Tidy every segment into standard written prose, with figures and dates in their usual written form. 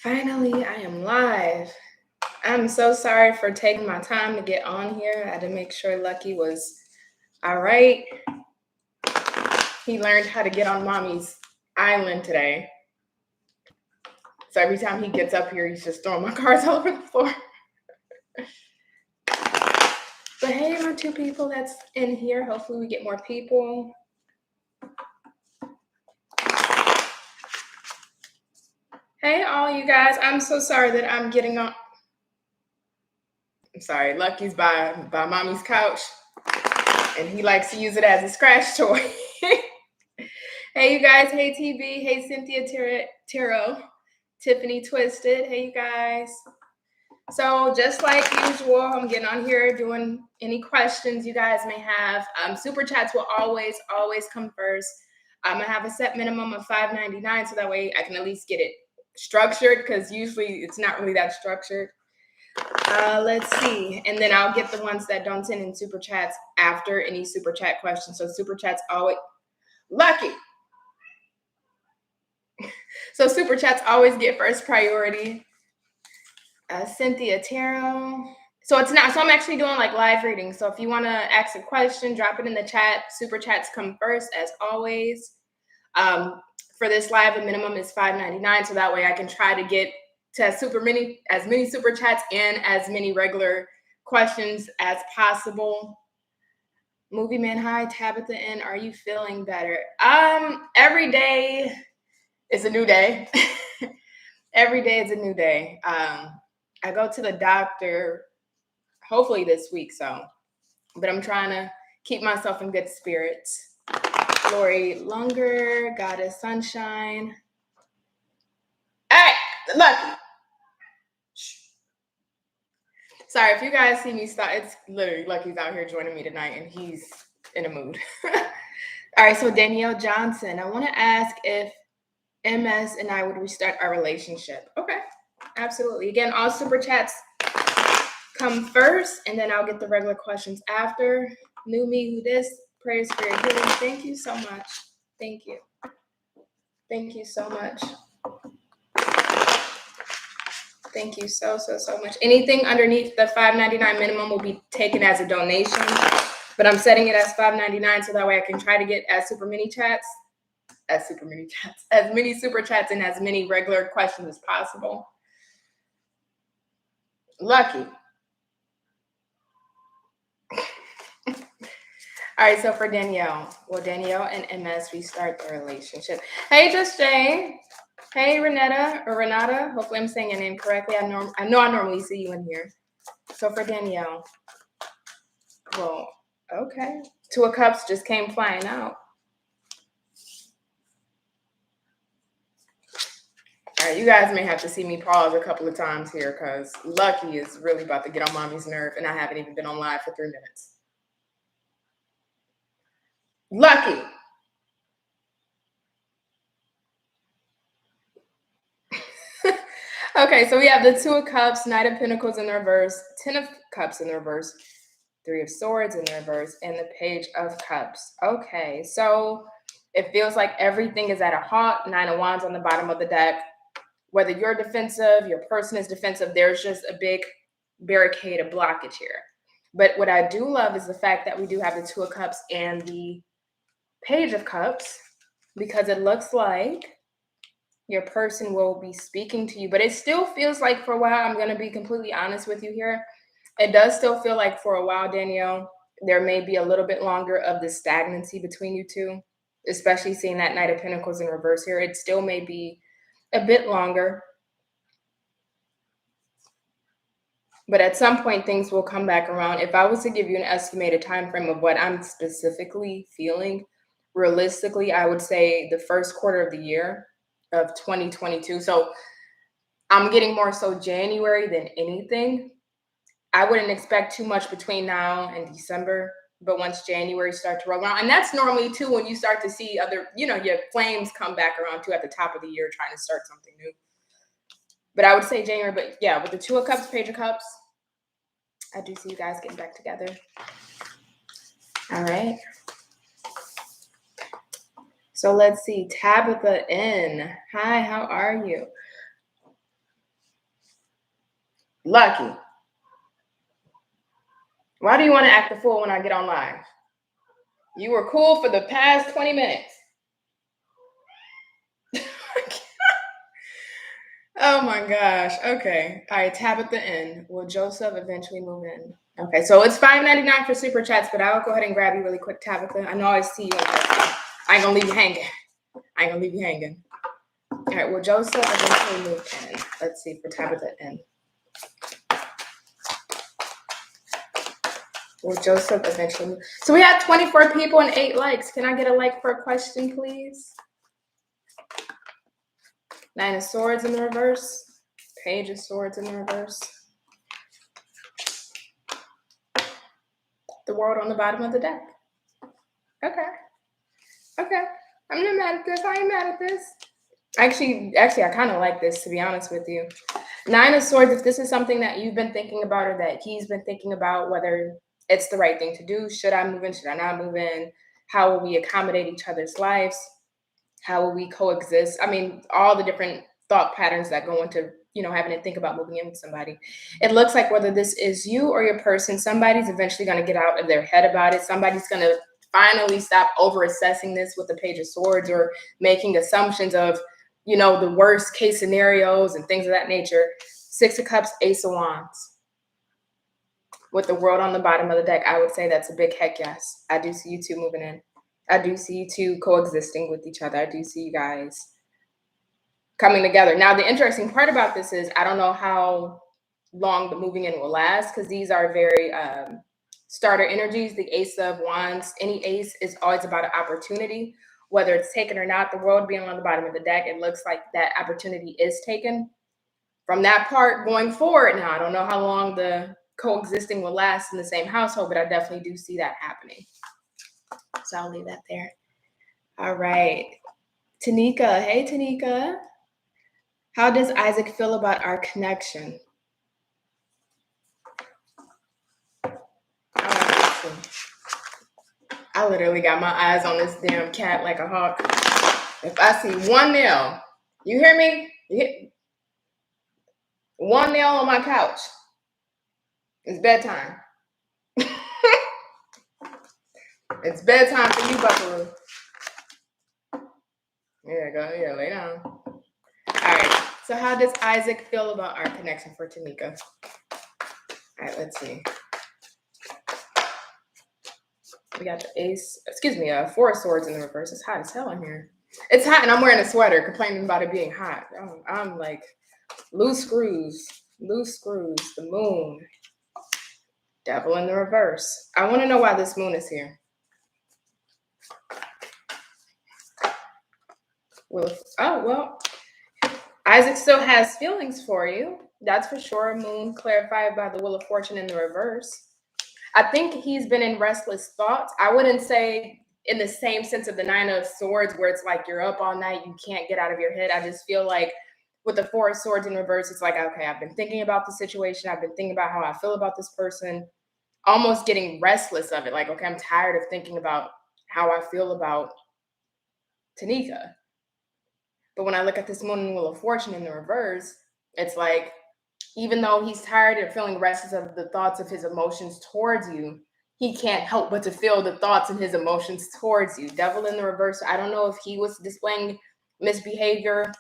Finally, I am live. I'm so sorry for taking my time to get on here. I had to make sure Lucky was all right. He learned how to get on Mommy's island today. So every time he gets up here, he's just throwing my cards all over the floor. But hey, my two people that's in here. Hopefully we get more people. Hey, all you guys. I'm so sorry that I'm getting on. I'm sorry. Lucky's by Mommy's couch, and he likes to use it as a scratch toy. Hey, you guys. Hey, TB. Hey, Cynthia Tarot. Tiffany Twisted. Hey, you guys. So just like usual, I'm getting on here doing any questions you guys may have. Super chats will always come first. I'm going to have a set minimum of $5.99 so that way I can at least get it structured because usually it's not really that structured. Let's see. And then I'll get the ones that don't send in super chats after any super chat questions. So super chats always... Lucky! So super chats always get first priority. Cynthia Tarot. So it's not, so I'm actually doing like live readings. So if you want to ask a question, drop it in the chat. Super chats come first, as always. For this live, the minimum is $5.99. So that way I can try to get to as many super chats and as many regular questions as possible. Movie Man, hi, Tabitha N. Are you feeling better? Every day is a new day. Every day is a new day. I go to the doctor hopefully this week, but I'm trying to keep myself in good spirits. Lori Lunger, Goddess Sunshine. Hey, Lucky. Sorry, if you guys see me stop, it's literally Lucky's out here joining me tonight and he's in a mood. All right, so Danielle Johnson, I want to ask if MS and I would restart our relationship. Okay, absolutely. Again, all super chats come first, and then I'll get the regular questions after. New me, who this? Prayers for your healing. Thank you so much. Thank you. Thank you so much. Thank you so much. Anything underneath the $5.99 minimum will be taken as a donation, but I'm setting it as $5.99 so that way I can try to get as many super chats and as many regular questions as possible. Lucky. All right, so for Danielle, will Danielle and MS restart their relationship? Hey, Just Jay. Hey, Renata. Hopefully I'm saying your name correctly. I know I normally see you in here. So for Danielle, well, okay. Two of Cups just came flying out. All right, you guys may have to see me pause a couple of times here because Lucky is really about to get on Mommy's nerve, and I haven't even been on live for 3 minutes. Lucky. Okay, so we have the Two of Cups, Knight of Pentacles in the reverse, Ten of Cups in the reverse, Three of Swords in the reverse, and the Page of Cups. Okay, so it feels like everything is at a halt. Nine of Wands on the bottom of the deck. Whether you're defensive, your person is defensive, there's just a big barricade, a blockage here. But what I do love is the fact that we do have the Two of Cups and the Page of Cups, because it looks like your person will be speaking to you. But it still feels like for a while, I'm going to be completely honest with you here, it does still feel like for a while, Danielle, there may be a little bit longer of the stagnancy between you two, especially seeing that Knight of Pentacles in reverse here. It still may be a bit longer. But at some point, things will come back around. If I was to give you an estimated time frame of what I'm specifically feeling, realistically, I would say the first quarter of the year of 2022. So I'm getting more so January than anything. I wouldn't expect too much between now and December, but once January starts to roll around, and that's normally too when you start to see other, your flames come back around too at the top of the year trying to start something new. But I would say January, but yeah, with the Two of Cups, Page of Cups, I do see you guys getting back together. All right. So let's see, Tabitha N. Hi, how are you? Lucky. Why do you want to act the fool when I get on live? You were cool for the past 20 minutes. Oh my gosh. Okay. All right. Tab at the end. Will Joseph eventually move in? Okay. So it's $5.99 for super chats, but I will go ahead and grab you really quick, Tabitha. I know I see you. I ain't gonna leave you hanging. All right. Will Joseph eventually move in? Let's see for Tabitha N. Will Joseph eventually move? So we have 24 people and 8 likes. Can I get a like for a question, please? 9 of Swords in the reverse. Page of Swords in the reverse. The World on the bottom of the deck. Okay. I'm not mad at this. I ain't mad at this. Actually, I kind of like this, to be honest with you. 9 of Swords, if this is something that you've been thinking about or that he's been thinking about, whether it's the right thing to do, should I move in, should I not move in? How will we accommodate each other's lives? How will we coexist? I mean, all the different thought patterns that go into, having to think about moving in with somebody. It looks like whether this is you or your person, somebody's eventually going to get out of their head about it. Somebody's going to finally stop over assessing this with the Page of Swords or making assumptions of, the worst case scenarios and things of that nature. 6 of Cups, Ace of Wands. With the World on the bottom of the deck, I would say that's a big heck yes. I do see you two moving in. I do see you two coexisting with each other. I do see you guys coming together. Now, the interesting part about this is I don't know how long the moving in will last because these are very starter energies. The Ace of Wands, any ace is always about an opportunity. Whether it's taken or not, the World being on the bottom of the deck, it looks like that opportunity is taken. From that part going forward, now, I don't know how long the coexisting will last in the same household, but I definitely do see that happening. So I'll leave that there. All right. Tanika. Hey, Tanika. How does Isaac feel about our connection? I literally got my eyes on this damn cat like a hawk. If I see one nail, you hear me? One nail on my couch. It's bedtime. It's bedtime for you, Buckaroo. There you go. Yeah, lay down. All right. So how does Isaac feel about our connection for Tanika? All right, let's see. We got the 4 of Swords in the reverse. It's hot as hell in here. It's hot and I'm wearing a sweater complaining about it being hot. I'm like, loose screws, the moon. Devil in the reverse. I want to know why this moon is here. Isaac still has feelings for you. That's for sure. Moon clarified by the Wheel of Fortune in the reverse. I think he's been in restless thoughts. I wouldn't say in the same sense of the 9 of Swords where it's like you're up all night, you can't get out of your head. I just feel like with the 4 of Swords in reverse, it's like, okay, I've been thinking about the situation. I've been thinking about how I feel about this person, almost getting restless of it. Like, okay, I'm tired of thinking about how I feel about Tanika. But when I look at this Moon and Wheel of Fortune in the reverse, it's like, even though he's tired of feeling restless of the thoughts of his emotions towards you, he can't help but to feel the thoughts and his emotions towards you. Devil in the reverse. I don't know if he was displaying misbehavior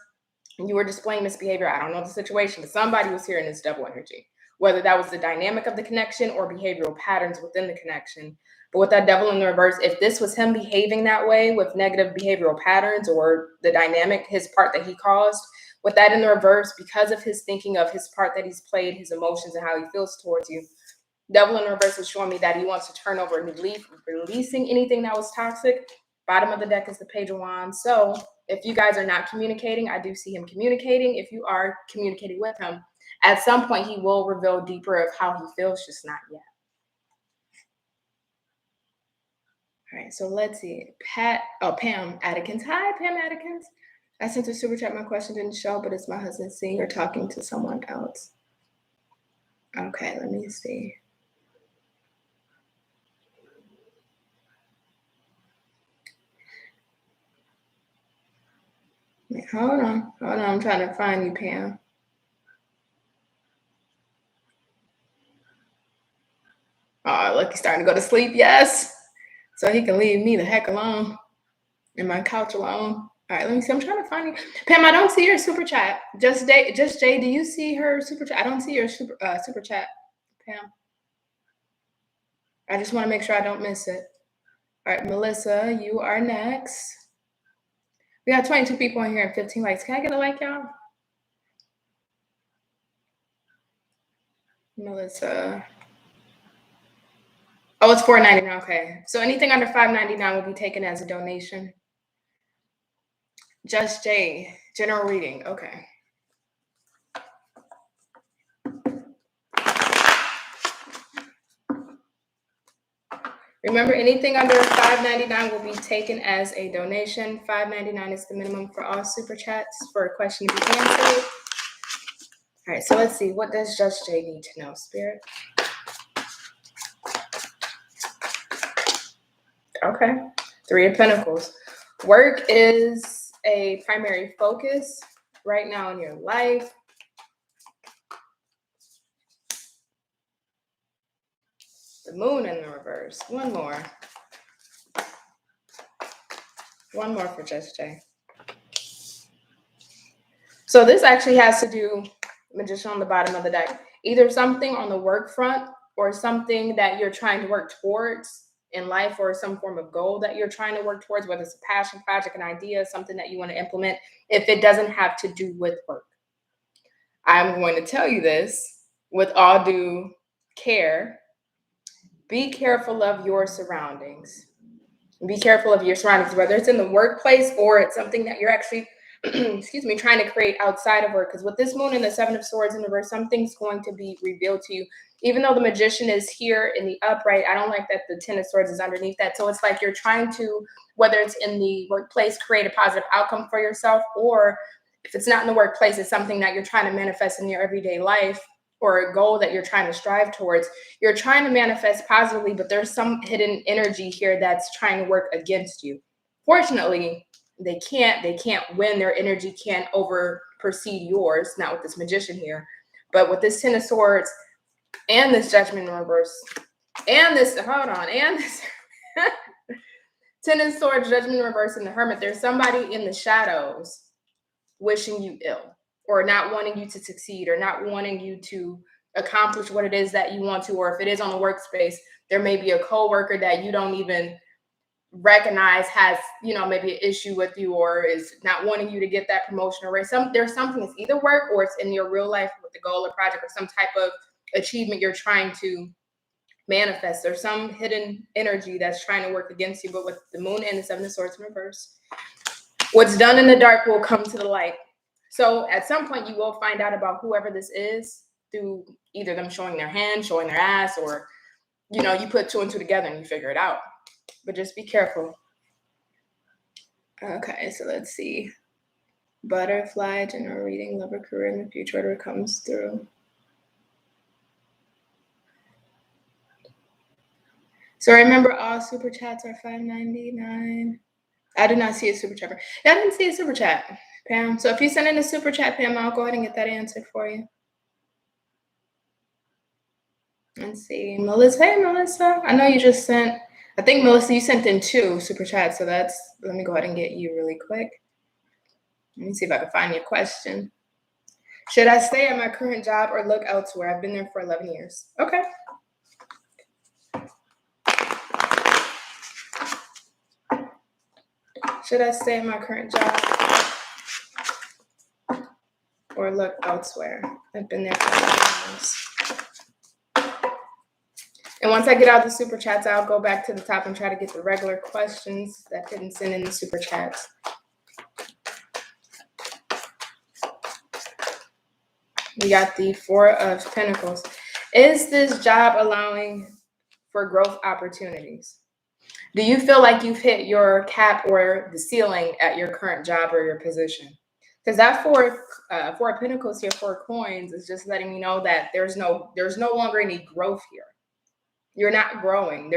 and you were displaying misbehavior. I don't know the situation, but somebody was here in this devil energy, whether that was the dynamic of the connection or behavioral patterns within the connection. But with that devil in the reverse, if this was him behaving that way with negative behavioral patterns or the dynamic, his part that he caused, with that in the reverse, because of his thinking of his part that he's played, his emotions and how he feels towards you, devil in the reverse is showing me that he wants to turn over a new leaf, releasing anything that was toxic. Bottom of the deck is the Page of Wands. So if you guys are not communicating, I do see him communicating. If you are communicating with him, at some point he will reveal deeper of how he feels, just not yet. All right, so let's see. Pam Atkins. Hi, Pam Atkins. I sent a super chat. My question didn't show, but it's my husband seeing or talking to someone else. Okay, let me see. Wait, hold on. I'm trying to find you, Pam. like he's starting to go to sleep. Yes. So he can leave me the heck alone and my couch alone. All right, let me see. I'm trying to find you. Pam, I don't see your super chat. Just Jay, do you see her super chat? I don't see your super chat, Pam. I just want to make sure I don't miss it. All right, Melissa, you are next. We got 22 people in here and 15 likes. Can I get a like, y'all? Melissa. Oh, it's $4.99. Okay. So anything under $5.99 will be taken as a donation. Just Jay, general reading. Okay. Remember, anything under $5.99 will be taken as a donation. $5.99 is the minimum for all super chats for a question to be answered. All right, so let's see. What does Just Jay need to know, Spirit? Okay. 3 of Pentacles. Work is a primary focus right now in your life. The Moon in the reverse. One more. One more for Just Jay. So this actually has to do, Magician on the bottom of the deck, either something on the work front or something that you're trying to work towards in life, or some form of goal that you're trying to work towards, whether it's a passion project, an idea, something that you want to implement, if it doesn't have to do with work. I'm going to tell you this with all due care. Be careful of your surroundings. Be careful of your surroundings, whether it's in the workplace or it's something that you're actually trying to create outside of work. Because with this Moon and the 7 of Swords in reverse, something's going to be revealed to you. Even though the Magician is here in the upright, I don't like that the 10 of Swords is underneath that. So it's like you're trying to, whether it's in the workplace, create a positive outcome for yourself, or if it's not in the workplace, it's something that you're trying to manifest in your everyday life, or a goal that you're trying to strive towards. You're trying to manifest positively, but there's some hidden energy here that's trying to work against you. Fortunately, they can't win. Their energy can't oversede yours, not with this Magician here. But with this 10 of Swords and this Judgment in reverse, and this, and this 10 of Swords, Judgment in reverse, and the Hermit, there's somebody in the shadows wishing you ill, or not wanting you to succeed, or not wanting you to accomplish what it is that you want to. Or if it is on the workspace, there may be a coworker that you don't even recognize has, maybe an issue with you, or is not wanting you to get that promotion or raise. There's something that's either work or it's in your real life with the goal or project or some type of achievement you're trying to manifest. There's some hidden energy that's trying to work against you. But with the Moon and the 7 of Swords in reverse, what's done in the dark will come to the light. So at some point you will find out about whoever this is through either them showing their hand, showing their ass, or, you put 2 and 2 together and you figure it out. But just be careful. Okay, so let's see. Butterfly, general reading, lover, career, in the future, whatever comes through. So remember, all super chats are $5.99. I did not see a super chat. I didn't see a super chat, Pam. So if you send in a super chat, Pam, I'll go ahead and get that answered for you. Let's see. Melissa. Hey, Melissa. I know you just sent, I think, Melissa, you sent in 2 super chats. So let me go ahead and get you really quick. Let me see if I can find your question. Should I stay at my current job or look elsewhere? I've been there for 11 years. Okay. Should I stay at my current job or look elsewhere? I've been there for 11 years. And once I get out the super chats, I'll go back to the top and try to get the regular questions that didn't send in the super chats. We got the 4 of Pentacles. Is this job allowing for growth opportunities? Do you feel like you've hit your cap or the ceiling at your current job or your position? Because that 4 of Pentacles here, 4 coins, is just letting me know that there's no longer any growth here. You're not growing.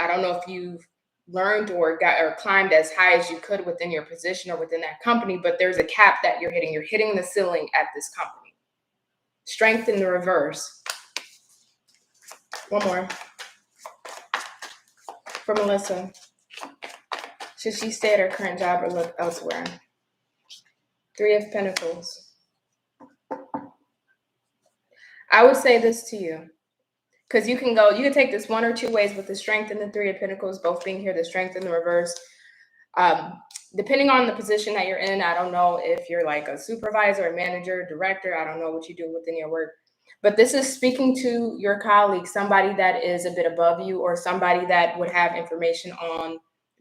I don't know if you've learned or climbed as high as you could within your position or within that company, but there's a cap that you're hitting. You're hitting the ceiling at this company. Strength in the reverse. One more. For Melissa, should she stay at her current job or look elsewhere? 3 of Pentacles. I would say this to you, because you can take this one or two ways with the Strength and the 3 of Pentacles both being here, the Strength in the reverse. Depending on the position that you're in, I don't know if you're like a supervisor, a manager, director, I don't know what you do within your work, but this is speaking to your colleague, somebody that is a bit above you, or somebody that would have information on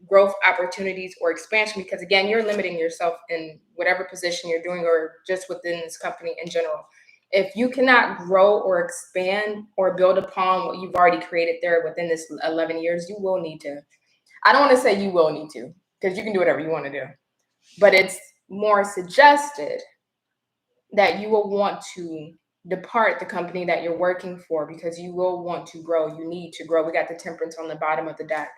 growth opportunities or expansion, because again, you're limiting yourself in whatever position you're doing or just within this company in general. If you cannot grow or expand or build upon what you've already created there within this 11 years, you will need to. I don't want to say you will need to, because you can do whatever you want to do, but it's more suggested that you will want to depart the company that you're working for, because you will want to grow. You need to grow. We got the Temperance on the bottom of the deck.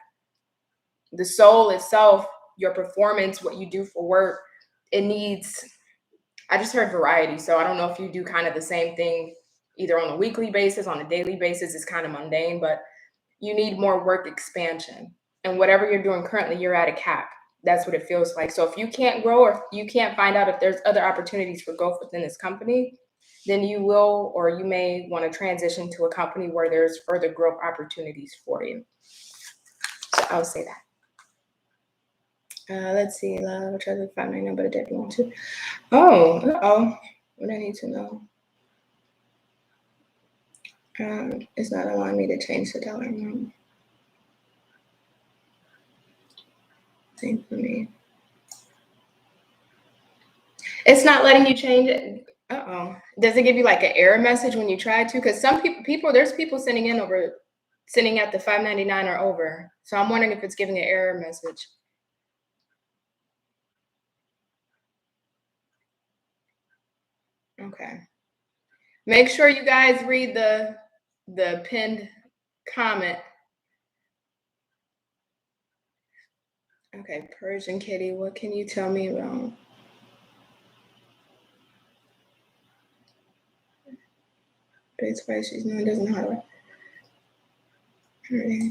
The soul itself, your performance, what you do for work, it needs, I just heard variety. So I don't know if you do kind of the same thing either on a weekly basis, on a daily basis. It's kind of mundane, but you need more work expansion. And whatever you're doing currently, you're at a cap. That's what it feels like. So if you can't grow, or if you can't find out if there's other opportunities for growth within this company, then you will, or you may want to transition to a company where there's further growth opportunities for you. So I'll say that. Let's see, love, try to find my number, but I didn't want to. Oh, what I need to know. It's not allowing me to change the dollar amount. Same for me. It's not letting you change it. Does it give you like an error message when you try to? Because some people, there's people sending at the $5.99 or over. So I'm wondering if it's giving an error message. Okay. Make sure you guys read the pinned comment. Okay, Persian Kitty, what can you tell me about? Base price she's known, doesn't know how to.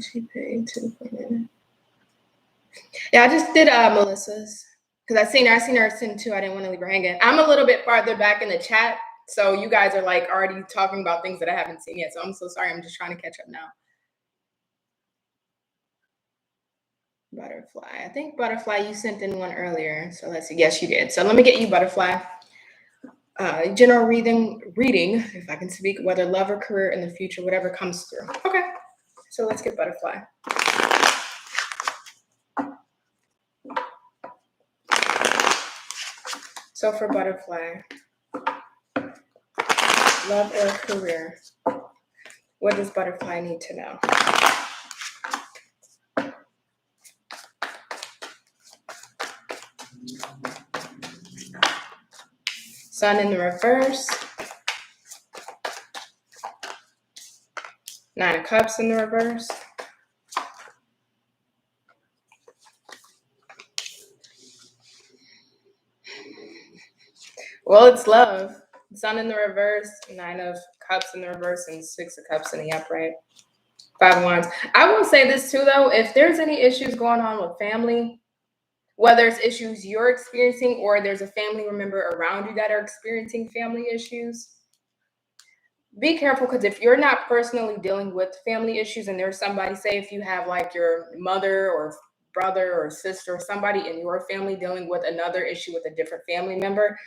She paid $2. Yeah, I just did Melissa's, because I seen her send 2. I didn't want to leave her hanging. I'm a little bit farther back in the chat, so you guys are like already talking about things that I haven't seen yet. So I'm so sorry. I'm just trying to catch up now. Butterfly. I think Butterfly, you sent in one earlier. So let's see. Yes, you did. So let me get you Butterfly. General reading, if I can speak, whether love or career in the future, whatever comes through. Okay. So let's get Butterfly. So for Butterfly, love or career, what does Butterfly need to know? Sun in the reverse. 9 of Cups in the reverse. Well, it's love. Sun in the reverse, 9 of Cups in the reverse, and 6 of Cups in the upright. 5 of Wands. I will say this too, though. If there's any issues going on with family, whether it's issues you're experiencing or there's a family member around you that are experiencing family issues, be careful, because if you're not personally dealing with family issues and there's somebody, say if you have like your mother or brother or sister or somebody in your family dealing with another issue with a different family member,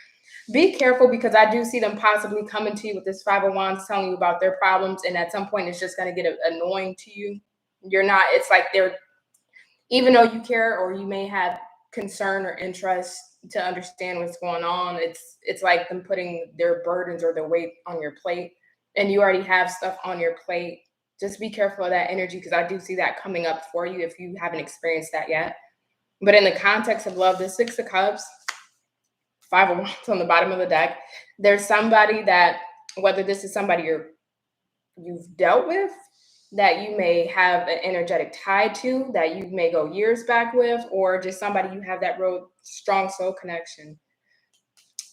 be careful, because I do see them possibly coming to you with this 5 of Wands telling you about their problems, and at some point it's just going to get annoying to you. It's like they're, even though you care or you may have concern or interest to understand what's going on, it's like them putting their burdens or their weight on your plate, and you already have stuff on your plate. Just be careful of that energy, because I do see that coming up for you if you haven't experienced that yet. But in the context of love, the 6 of Cups, 5 of Wands on the bottom of the deck, there's somebody that, whether this is somebody you've dealt with, that you may have an energetic tie to, that you may go years back with, or just somebody you have that real strong soul connection.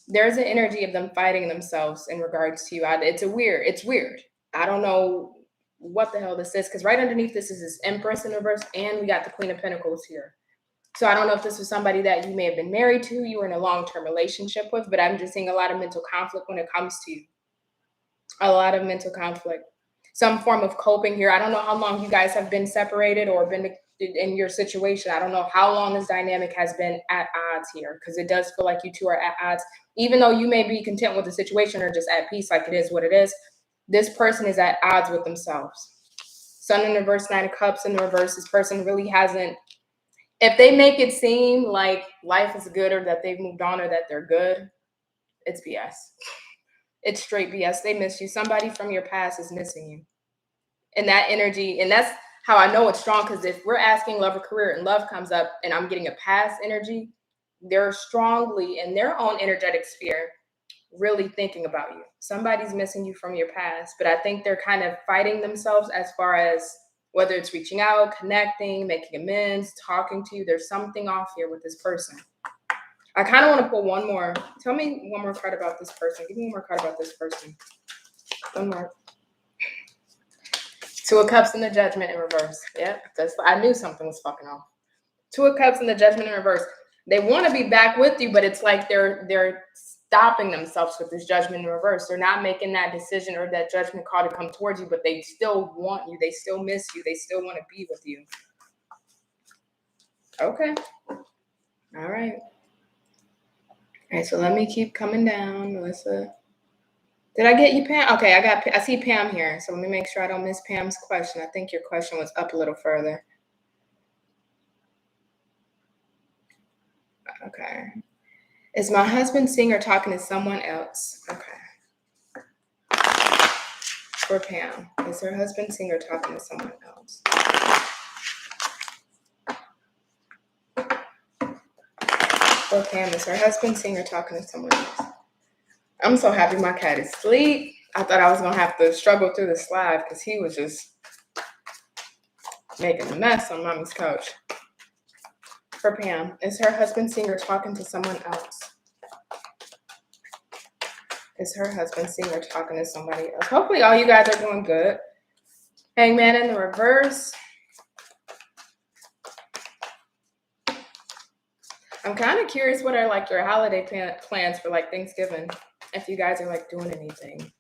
There's an energy of them fighting themselves in regards to you. It's weird. I don't know what the hell this is, because right underneath this is this Empress in reverse, and we got the Queen of Pentacles here. So I don't know if this was somebody that you may have been married to, you were in a long-term relationship with, but I'm just seeing a lot of mental conflict when it comes to you. A lot of mental conflict. Some form of coping here. I don't know how long you guys have been separated or been in your situation. I don't know how long this dynamic has been at odds here, because it does feel like you two are at odds. Even though you may be content with the situation or just at peace, like it is what it is, this person is at odds with themselves. Sun in reverse, Nine of Cups in reverse. This person really hasn't, if they make it seem like life is good or that they've moved on or that they're good, it's BS. It's straight BS. They miss you. Somebody from your past is missing you. And that energy, and that's how I know it's strong, because if we're asking love or career and love comes up and I'm getting a past energy, they're strongly in their own energetic sphere really thinking about you. Somebody's missing you from your past, but I think they're kind of fighting themselves as far as whether it's reaching out, connecting, making amends, talking to you. There's something off here with this person. I kind of want to pull one more. Tell me one more card about this person. Give me one more card about this person. One more. Two of Cups in the Judgment in reverse. Yep, I knew something was fucking off. Two of Cups in the Judgment in reverse. They want to be back with you, but it's like they're stopping themselves with this Judgment in reverse. They're not making that decision or that judgment call to come towards you, but they still want you. They still miss you. They still want to be with you. Okay. All right. All right, so let me keep coming down, Melissa. Did I get you, Pam? Okay, I see Pam here. So let me make sure I don't miss Pam's question. I think your question was up a little further. Okay. Is my husband seeing or talking to someone else? Okay. For Pam, is her husband seeing or talking to someone else? For Pam, is her husband seeing or talking to someone else? I'm so happy my cat is asleep. I thought I was going to have to struggle through this live because he was just making a mess on mommy's couch. For Pam, is her husband seeing or talking to someone else? Is her husband seeing or talking to somebody else? Hopefully all you guys are doing good. Hangman in the reverse. I'm kind of curious what are like your holiday plans for like Thanksgiving, if you guys are like doing anything.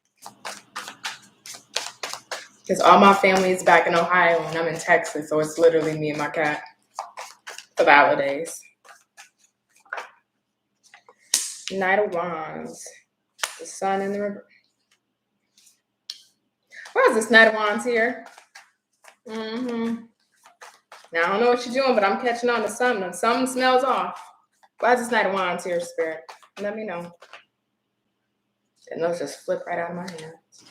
Because all my family is back in Ohio and I'm in Texas, so it's literally me and my cat for the holidays. Knight of Wands. The Sun in the reverse. Why is this Knight of Wands here? Now, I don't know what you're doing, but I'm catching on to something. Something smells off. Why is this Knight of Wands here, Spirit? Let me know. And those just flip right out of my hands.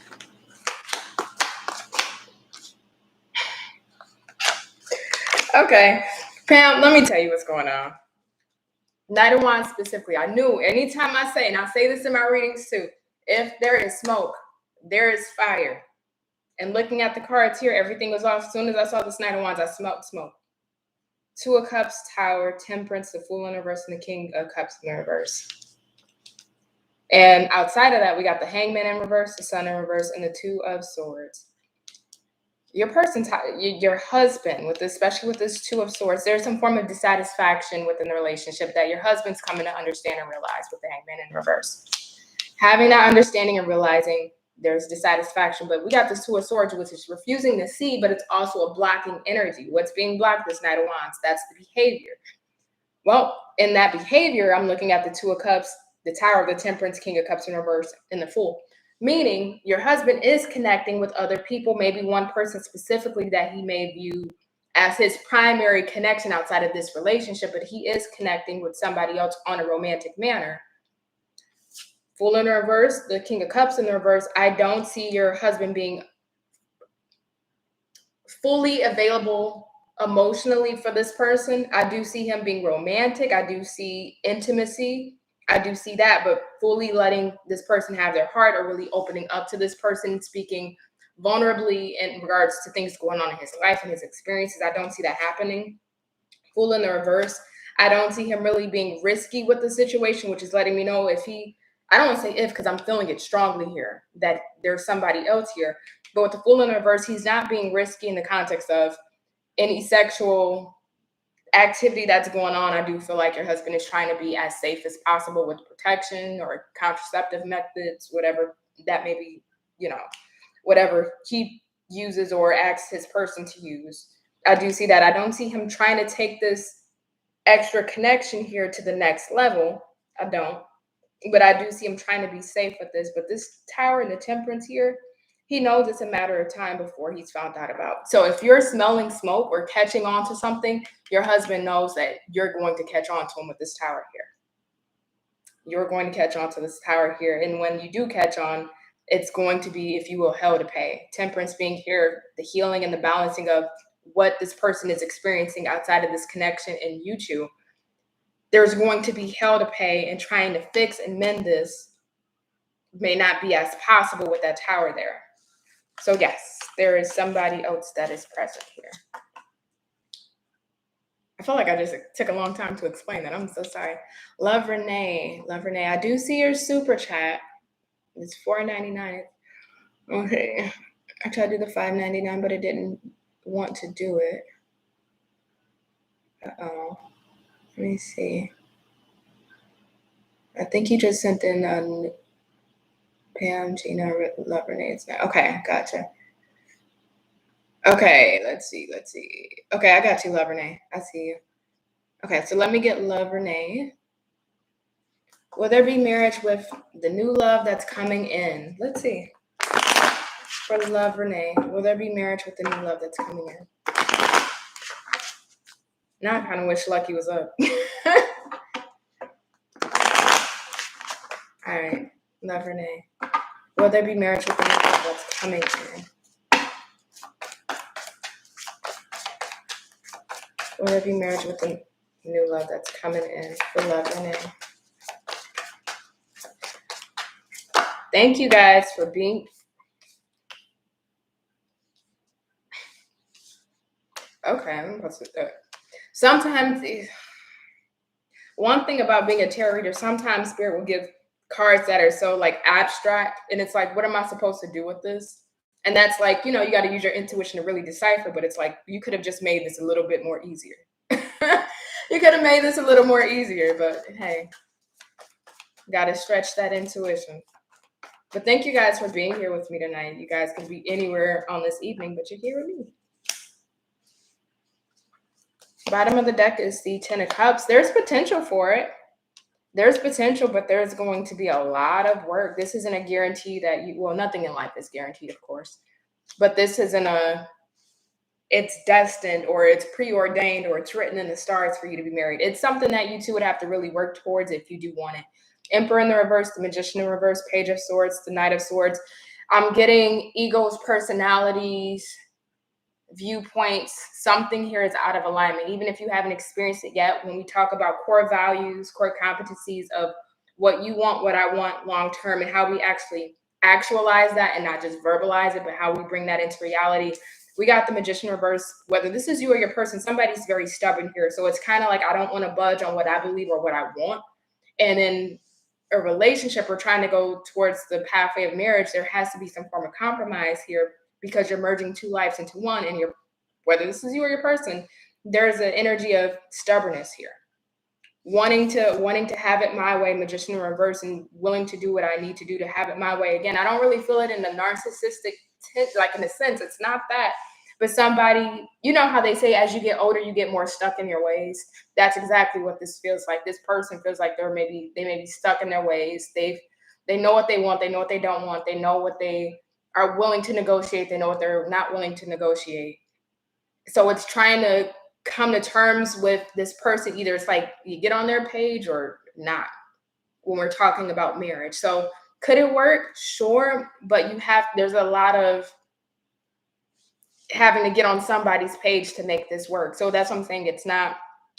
Okay, Pam, let me tell you what's going on. Knight of Wands specifically. I knew anytime I say, and I say this in my readings too, if there is smoke, there is fire. And looking at the cards here, everything was off. As soon as I saw this Knight of Wands, I smelled smoke. Two of Cups, Tower, Temperance, the Fool in reverse, and the King of Cups in reverse. And outside of that, we got the Hangman in reverse, the Sun in reverse, and the Two of Swords. Your person's, your husband, especially with this Two of Swords, there's some form of dissatisfaction within the relationship that your husband's coming to understand and realize with the Hangman in reverse. Having that understanding and realizing there's dissatisfaction, but we got this Two of Swords, which is refusing to see, but it's also a blocking energy. What's being blocked? This Knight of Wands. That's the behavior. Well, in that behavior, I'm looking at the Two of Cups, the Tower, the Temperance, King of Cups in reverse, and the Fool. Meaning your husband is connecting with other people, maybe one person specifically that he may view as his primary connection outside of this relationship, but he is connecting with somebody else on a romantic manner. Fool in reverse, the King of Cups in the reverse. I don't see your husband being fully available emotionally for this person. I do see him being romantic. I do see intimacy. I do see that, but fully letting this person have their heart or really opening up to this person, speaking vulnerably in regards to things going on in his life and his experiences. I don't see that happening. Fool in the reverse. I don't see him really being risky with the situation, which is letting me know if he, I don't want to say if, because I'm feeling it strongly here, that there's somebody else here. But with the Fool in reverse, he's not being risky in the context of any sexual activity that's going on. I do feel like your husband is trying to be as safe as possible with protection or contraceptive methods, whatever that may be, whatever he uses or asks his person to use. I do see that. I don't see him trying to take this extra connection here to the next level. I don't. But I do see him trying to be safe with this. But this Tower and the Temperance here, he knows it's a matter of time before he's found out about. So if you're smelling smoke or catching on to something, your husband knows that you're going to catch on to him with this Tower here. You're going to catch on to this Tower here. And when you do catch on, it's going to be, if you will, hell to pay. Temperance being here, the healing and the balancing of what this person is experiencing outside of this connection in you two. There's going to be hell to pay, and trying to fix and mend this may not be as possible with that Tower there. So yes, there is somebody else that is present here. I feel like I just took a long time to explain that. I'm so sorry. Love Renee. I do see your super chat. It's $4.99. Okay. I tried to do the $5.99, but it didn't want to do it. Uh-oh. Let me see. I think you just sent in Pam, Gina, Love Renee's now. Okay, gotcha. Okay, let's see. Okay, I got you, Love Renee. I see you. Okay, so let me get Love Renee. Will there be marriage with the new love that's coming in? Let's see. For Love Renee, will there be marriage with the new love that's coming in? Now I kind of wish Lucky was up. All right, Love Renee. Will there be marriage with the new love that's coming in? Will there be marriage with the new love that's coming in for Love Renee? Thank you guys for being... Okay, I'm supposed to do it. Sometimes, one thing about being a tarot reader, sometimes Spirit will give cards that are so like abstract, and it's like, what am I supposed to do with this? And that's like, you got to use your intuition to really decipher, but it's like, you could have just made this a little bit more easier. You could have made this a little more easier, but hey, got to stretch that intuition. But thank you guys for being here with me tonight. You guys can be anywhere on this evening, but you're here with me. Bottom of the deck is the Ten of Cups. There's potential for it. There's potential, but there's going to be a lot of work. This isn't a guarantee that nothing in life is guaranteed, of course. But this isn't it's destined or it's preordained or it's written in the stars for you to be married. It's something that you two would have to really work towards if you do want it. Emperor in the reverse, the Magician in reverse, Page of Swords, the Knight of Swords. I'm getting egos, personalities, viewpoints. Something here is out of alignment. Even if you haven't experienced it yet, when we talk about core values, core competencies of what you want, what I want long term, and how we actually actualize that and not just verbalize it, but how we bring that into reality. We got the Magician reverse. Whether this is you or your person, somebody's very stubborn here. So it's kind of like, I don't want to budge on what I believe or what I want. And in a relationship, we're trying to go towards the pathway of marriage. There has to be some form of compromise here, because you're merging two lives into one, and whether this is you or your person, there's an energy of stubbornness here. Wanting to have it my way, Magician in reverse, and willing to do what I need to do to have it my way. Again, I don't really feel it in the narcissistic like in a sense, it's not that, but somebody, how they say as you get older, you get more stuck in your ways. That's exactly what this feels like. This person feels like they may be stuck in their ways. They know what they want. They know what they don't want. They know what they are willing to negotiate. They know what they're not willing to negotiate. So it's trying to come to terms with this person. Either it's like you get on their page or not when we're talking about marriage. So could it work? Sure. But there's a lot of having to get on somebody's page to make this work. So that's what I'm saying. It's not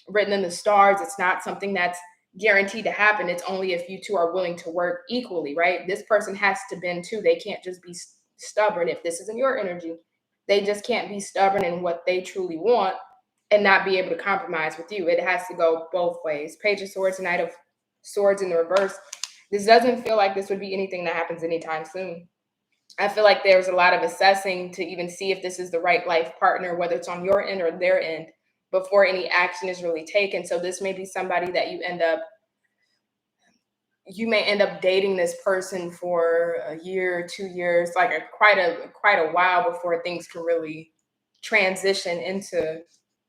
written in the stars. It's not something that's guaranteed to happen. It's only if you two are willing to work equally, right? This person has to bend too. They can't just be stubborn. If this isn't your energy, they just can't be stubborn in what they truly want and not be able to compromise with you. It has to go both ways. Page of Swords, Knight of Swords in the reverse. This doesn't feel like this would be anything that happens anytime soon. I feel like there's a lot of assessing to even see if this is the right life partner, whether it's on your end or their end, before any action is really taken. So this may be somebody that you may end up dating this person for a year, 2 years, like quite a while before things can really transition into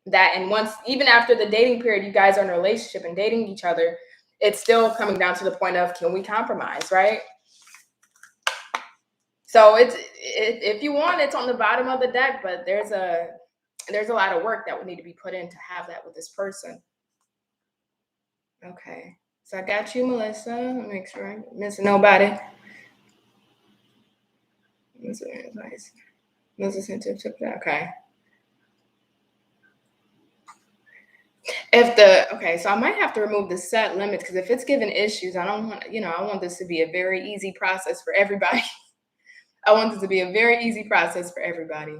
that. And once, even after the dating period, you guys are in a relationship and dating each other, it's still coming down to the point of, can we compromise, right? So if you want, it's on the bottom of the deck, but there's a lot of work that would need to be put in to have that with this person. Okay, so I got you, Melissa. Let me make sure I'm missing nobody. Nice. Okay. Okay, so I might have to remove the set limits, because if it's giving issues, I don't want, I want this to be a very easy process for everybody. I want this to be a very easy process for everybody.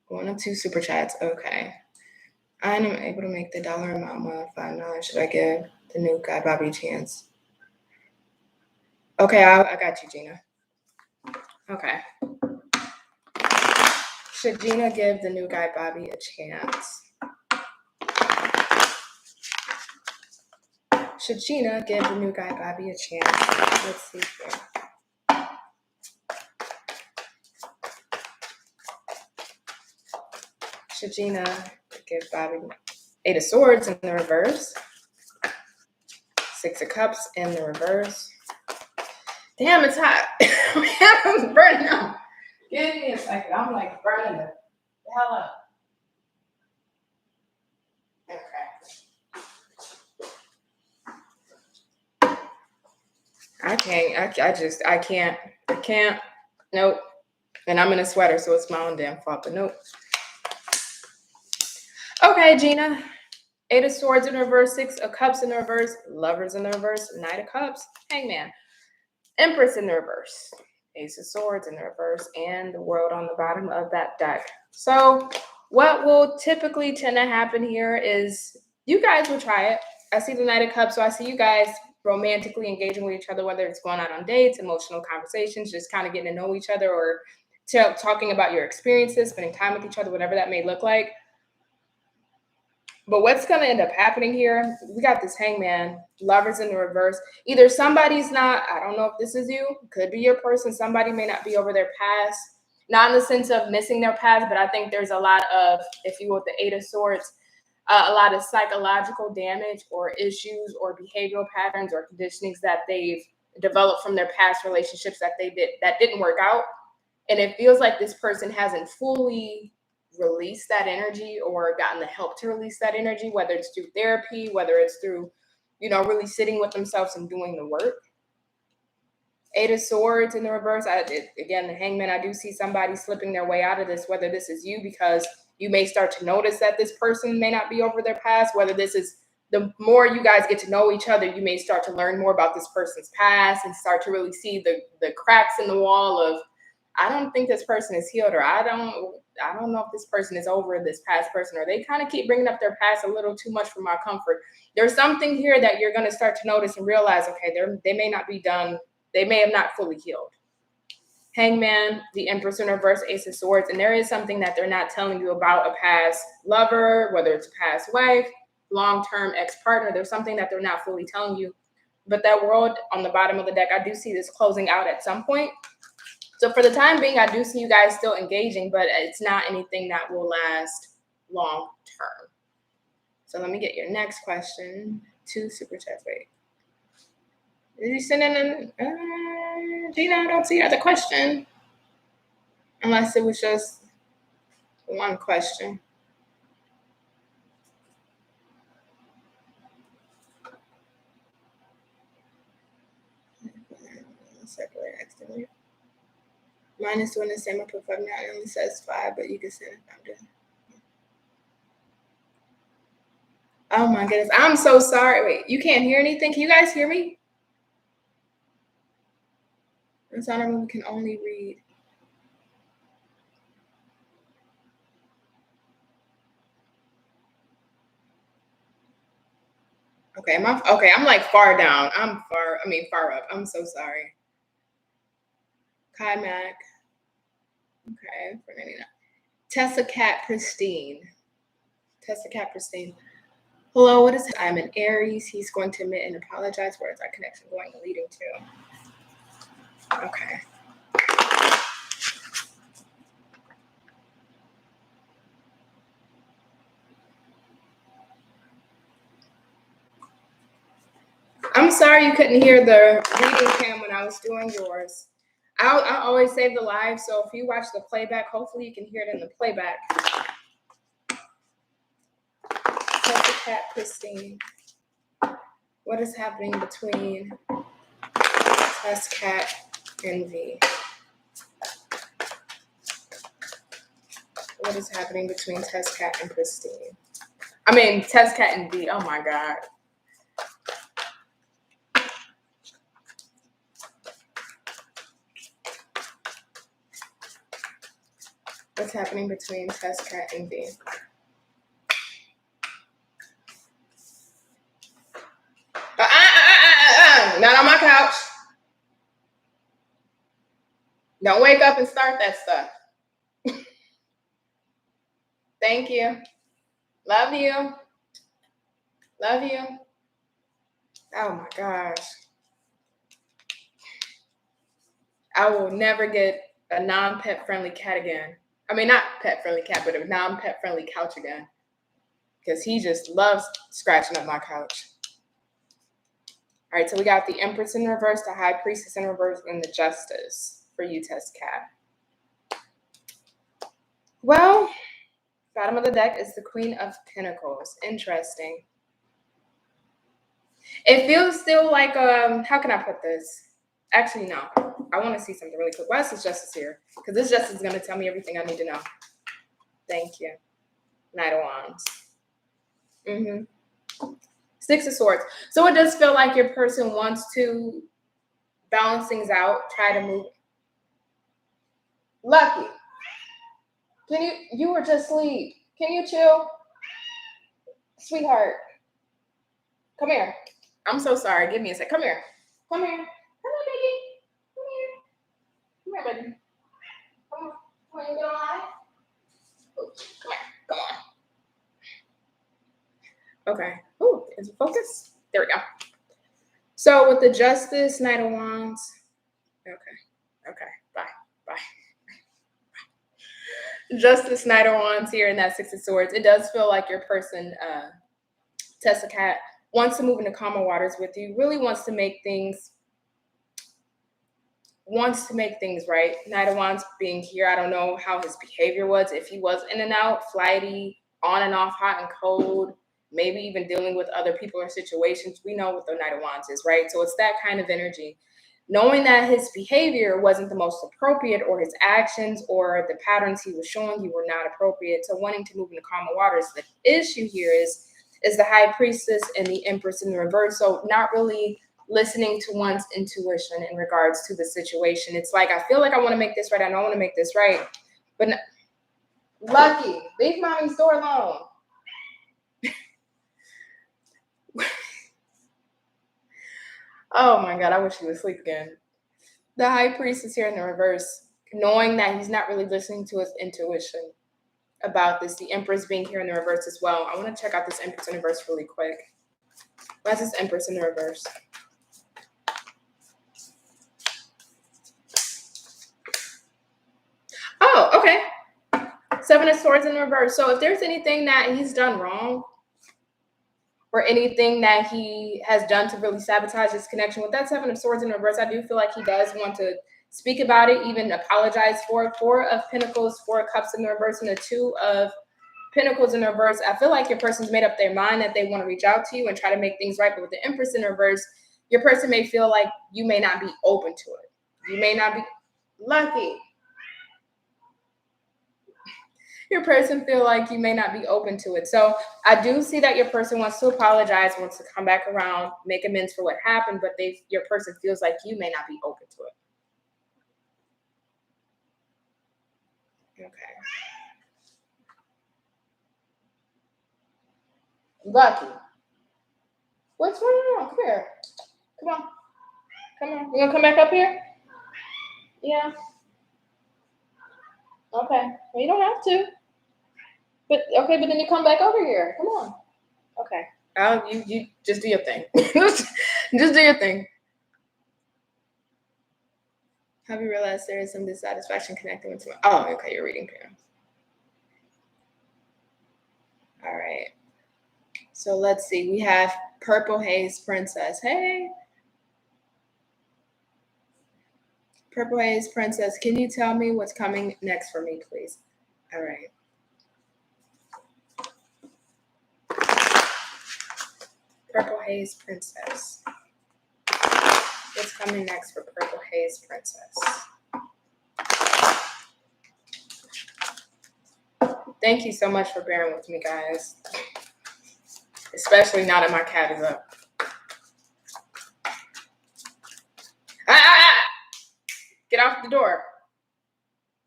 1 or 2 super chats. Okay. I am able to make the dollar amount modify. Now, should I give the new guy Bobby a chance? Okay, I got you, Gina. Okay. Should Gina give the new guy Bobby a chance? Should Gina give the new guy Bobby a chance? Let's see here. Should Gina give Bobby 8 of Swords in the reverse? 6 of Cups in the reverse. Damn, it's hot. I'm burning up. Give me a second. I'm like burning the hell up. Okay. I can't. Nope. And I'm in a sweater, so it's my own damn fault, but nope. Okay, Gina. 8 of Swords in reverse, 6 of Cups in the reverse, Lovers in the reverse, Knight of Cups, Hangman, Empress in the reverse, Ace of Swords in the reverse, and the World on the bottom of that deck. So what will typically tend to happen here is you guys will try it. I see the Knight of Cups, so I see you guys romantically engaging with each other, whether it's going out on dates, emotional conversations, just kind of getting to know each other, or talking about your experiences, spending time with each other, whatever that may look like. But what's going to end up happening here, we got this Hangman, Lovers in the reverse. Either somebody's not, I don't know if this is you, could be your person. Somebody may not be over their past, not in the sense of missing their past, but I think there's a lot of, if you will, the 8 of Swords, a lot of psychological damage or issues or behavioral patterns or conditionings that they've developed from their past relationships that didn't work out. And it feels like this person hasn't fully released that energy or gotten the help to release that energy, whether it's through therapy, whether it's through, really sitting with themselves and doing the work. 8 of Swords in the reverse. Again, the Hangman, I do see somebody slipping their way out of this, whether this is you, because you may start to notice that this person may not be over their past, whether this is, the more you guys get to know each other, you may start to learn more about this person's past and start to really see the cracks in the wall of, I don't think this person is healed, or I don't know if this person is over this past person, or they kind of keep bringing up their past a little too much for my comfort. There's something here that you're going to start to notice and realize, okay, they may not be done. They may have not fully healed. Hangman, the Empress in reverse, Ace of Swords, and there is something that they're not telling you about a past lover, whether it's a past wife, long-term ex-partner. There's something that they're not fully telling you. But that World on the bottom of the deck, I do see this closing out at some point. So for the time being, I do see you guys still engaging, but it's not anything that will last long term. So let me get your next question. 2 super chats. Wait. Did you send in Gina, I don't see another question. Unless it was just one question. Mine is doing the same. I put 5 now. It only says 5, but you can send it. I'm done. Oh my goodness. I'm so sorry. Wait, you can't hear anything? Can you guys hear me? It's on we can only read. Okay, I'm like far down. Far up. I'm so sorry. Kai Mac. Okay, for 99. Tessa Cat Pristine. Tessa Cat Pristine. Hello, what is I'm an Aries. He's going to admit and apologize. Where is our connection going and leading to? Okay. I'm sorry you couldn't hear the reading cam when I was doing yours. I always save the live, so if you watch the playback, hopefully you can hear it in the playback. Tessa Cat Christine. What is happening between Tess Cat and V? What is happening between Tess Cat and Christine? I mean, Tess Cat and V. Oh my God. What's happening between Tess Cat and V? Not on my couch. Don't wake up and start that stuff. Thank you. Love you. Love you. Oh my gosh. I will never get a non-pet friendly cat again. I mean, not pet friendly cat, but a non-pet friendly couch again. Because he just loves scratching up my couch. All right, so we got the Empress in reverse, the High Priestess in reverse, and the Justice for you, Tess Cat. Well, bottom of the deck is the Queen of Pentacles. Interesting. It feels still like, how can I put this? Actually, no. I want to see something really quick. Why is this Justice here? Because this Justice is going to tell me everything I need to know. Thank you. Knight of Wands. Six of Swords. So it does feel like your person wants to balance things out, try to move. Lucky. You were just asleep. Can you chill? Sweetheart. Come here. I'm so sorry. Give me a sec. Come here. Come here. Come here, baby. Come here. Come here, baby. Come on. Come on, you get on live? Come here. Come on. Okay. Ooh, is it focus? There we go. So with the Justice, Knight of Wands. Okay. Bye. Justice, Knight of Wands here in that Six of Swords. It does feel like your person, Tessa Cat, wants to move into calmer waters with you, really wants to make things right. Knight of Wands being here, I don't know how his behavior was, if he was in and out, flighty, on and off, hot and cold, maybe even dealing with other people or situations. We know what the Knight of Wands is, right? So it's that kind of energy. Knowing that his behavior wasn't the most appropriate, or his actions or the patterns he was showing you were not appropriate, so wanting to move into calmer waters. The issue here is the High Priestess and the Empress in the reverse. So not really listening to one's intuition in regards to the situation. It's like, I feel like I want to make this right. I know I want to make this right. But Lucky, leave mommy's door alone. Oh my God, I wish he would sleep again. The High Priestess here in the reverse, knowing that he's not really listening to his intuition about this. The Empress being here in the reverse as well. I want to check out this Empress in the reverse really quick. Why is this Empress in the reverse? Oh, okay. Seven of Swords in reverse. So if there's anything that he's done wrong, or anything that he has done to really sabotage his connection with that Seven of Swords in reverse, I do feel like he does want to speak about it, even apologize for it. Four of Pentacles, Four of Cups in the reverse, and the Two of Pentacles in reverse. I feel like your person's made up their mind that they want to reach out to you and try to make things right. But with the Empress in reverse, your person may feel like you may not be open to it. You may not be lucky. Your person feel like you may not be open to it. So I do see that your person wants to apologize, wants to come back around, make amends for what happened, but your person feels like you may not be open to it. Okay. Lucky. What's going on? Come here. Come on. You gonna come back up here? Yeah. Okay. Well, you don't have to. But then you come back over here. Come on. Okay. You just do your thing. Just do your thing. Have you realized there is some dissatisfaction connecting with someone? Oh, okay, you're reading parents. All right. So let's see. We have Purple Haze Princess. Hey. Purple Haze Princess, can you tell me what's coming next for me, please? All right. Purple Haze Princess. What's coming next for Purple Haze Princess? Thank you so much for bearing with me, guys. Especially now that my cat is up. Ah! Get off the door.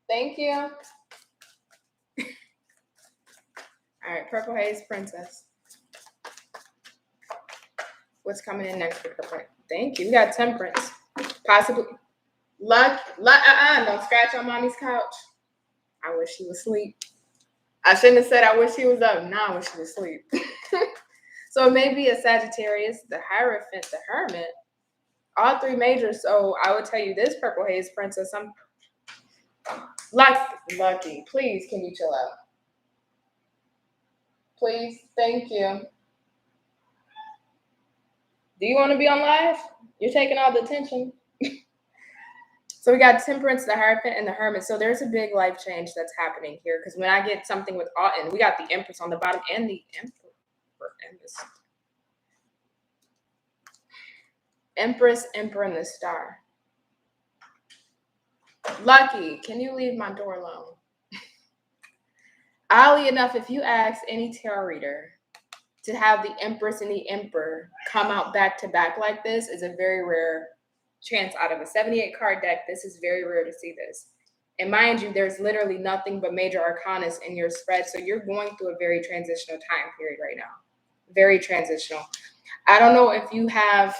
Thank you. All right, Purple Haze Princess. What's coming in next for Purple? Thank you. We got Temperance. Possibly. Luck. Don't scratch on mommy's couch. I wish she was asleep. I shouldn't have said I wish she was up. Now I wish she was asleep. So it may be a Sagittarius, the Hierophant, the Hermit. All three majors. So I would tell you this, Purple Haze Princess. I'm lucky. Please, can you chill out? Please. Thank you. Do you want to be on live? You're taking all the attention. So we got Temperance, the Hierophant, and the Hermit. So there's a big life change that's happening here. Because when I get something with Autumn, we got the Empress on the bottom and the Empress, Emperor, and the Star. Lucky, can you leave my door alone? Oddly enough, if you ask any tarot reader to have the Empress and the Emperor come out back to back like this is a very rare chance. Out of a 78 card deck, this is very rare to see this. And mind you, there's literally nothing but major arcanas in your spread. So you're going through a very transitional time period right now. Very transitional. I don't know if you have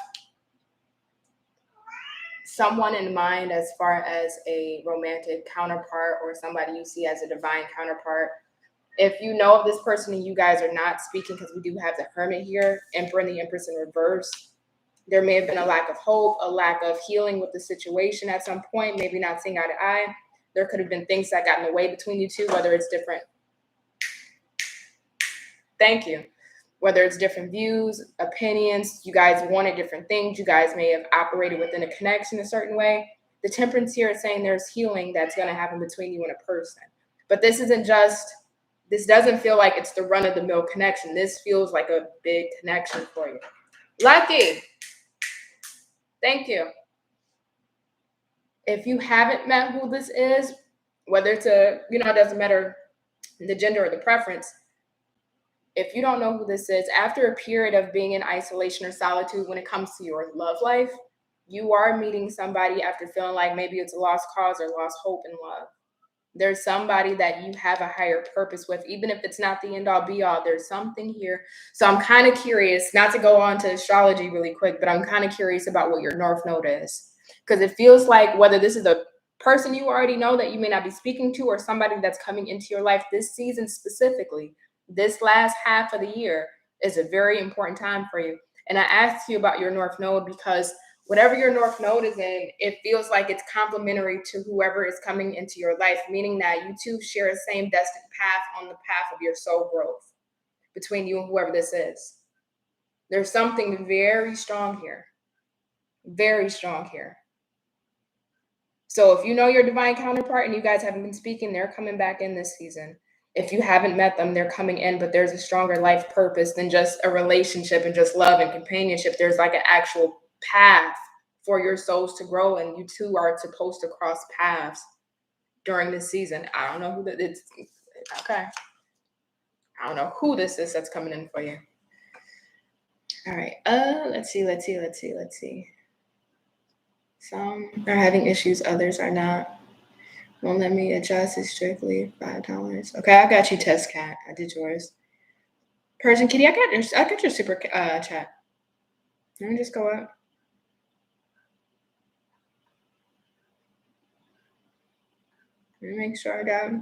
someone in mind as far as a romantic counterpart or somebody you see as a divine counterpart. If you know of this person and you guys are not speaking, because we do have the Hermit here, Emperor and the Empress in reverse, there may have been a lack of hope, a lack of healing with the situation at some point, maybe not seeing eye to eye. There could have been things that got in the way between you two, whether it's different. Thank you. Whether it's different views, opinions, you guys wanted different things. You guys may have operated within a connection a certain way. The Temperance here is saying there's healing that's going to happen between you and a person. But this doesn't feel like it's the run-of-the-mill connection. This feels like a big connection for you. Lucky. Thank you. If you haven't met who this is, whether it's it doesn't matter the gender or the preference, if you don't know who this is, after a period of being in isolation or solitude when it comes to your love life, you are meeting somebody after feeling like maybe it's a lost cause or lost hope in love. There's somebody that you have a higher purpose with, even if it's not the end all be all, there's something here. So I'm kind of curious, not to go on to astrology really quick, but I'm kind of curious about what your North Node is. Because it feels like whether this is a person you already know that you may not be speaking to or somebody that's coming into your life this season specifically, this last half of the year is a very important time for you. And I asked you about your North Node because whatever your North Node is in, it feels like it's complementary to whoever is coming into your life, meaning that you two share the same destined path on the path of your soul growth between you and whoever this is. There's something very strong here. Very strong here. So if you know your divine counterpart and you guys haven't been speaking, they're coming back in this season. If you haven't met them, they're coming in, but there's a stronger life purpose than just a relationship and just love and companionship. There's like an actual path for your souls to grow, and you two are supposed to cross paths during this season. I don't know who that is. Okay. I don't know who this is that's coming in for you. All right. Let's see. Some are having issues, others are not. Won't let me adjust. It's strictly $5. Okay, I got you, Test Cat. I did yours. Persian Kitty, I got your super chat. Let me just go up. Let me make sure I got it.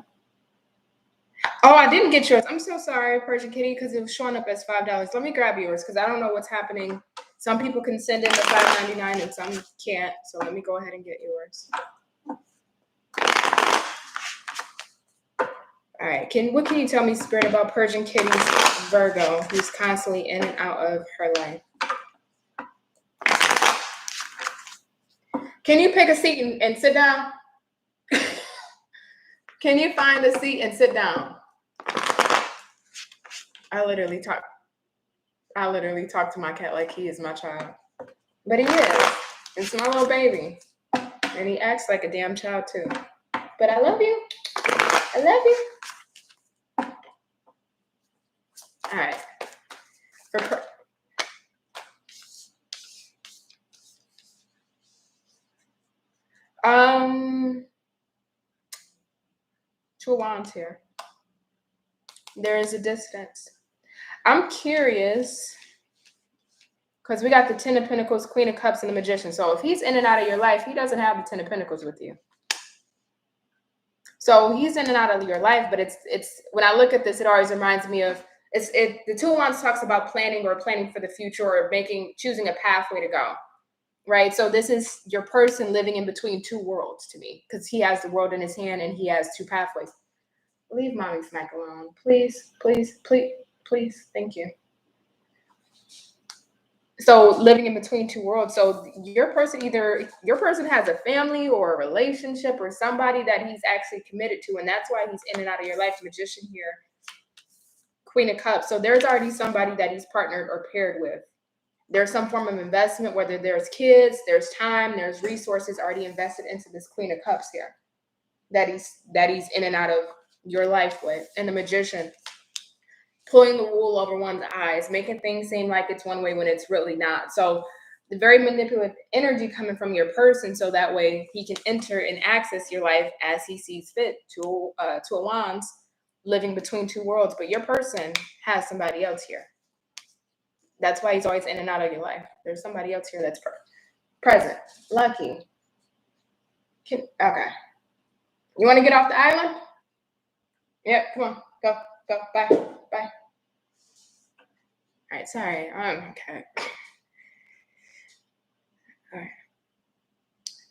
Oh, I didn't get yours. I'm so sorry, Persian Kitty, because it was showing up as $5. Let me grab yours because I don't know what's happening. Some people can send in the $5.99 and some can't. So let me go ahead and get yours. All right. What can you tell me, Spirit, about Persian Kitty's Virgo, who's constantly in and out of her life? Can you pick a seat and sit down? Can you find a seat and sit down? I literally talk to my cat like he is my child. But he is. It's my little baby. And he acts like a damn child too. But I love you. I love you. All right. Two wands here. There is a distance. I'm curious because we got the 10 of Pentacles, Queen of Cups, and the Magician. So if he's in and out of your life, he doesn't have the 10 of Pentacles with you. So he's in and out of your life, but it's when I look at this, it always reminds me of the Two of Wands talks about planning for the future or choosing a pathway to go. Right. So this is your person living in between two worlds to me, because he has the world in his hand and he has two pathways. Leave mommy snack alone. Please, please, please, please. Thank you. So living in between two worlds. So your person has a family or a relationship or somebody that he's actually committed to. And that's why he's in and out of your life. Magician here. Queen of Cups. So there's already somebody that he's partnered or paired with. There's some form of investment, whether there's kids, there's time, there's resources already invested into this Queen of Cups here that he's in and out of your life with. And the Magician, pulling the wool over one's eyes, making things seem like it's one way when it's really not. So the very manipulative energy coming from your person, so that way he can enter and access your life as he sees fit. Two of Wands, living between two worlds. But your person has somebody else here. That's why he's always in and out of your life. There's somebody else here that's present. Lucky. Okay. You want to get off the island? Yep, come on. Go. Bye. Bye. All right, sorry. Okay.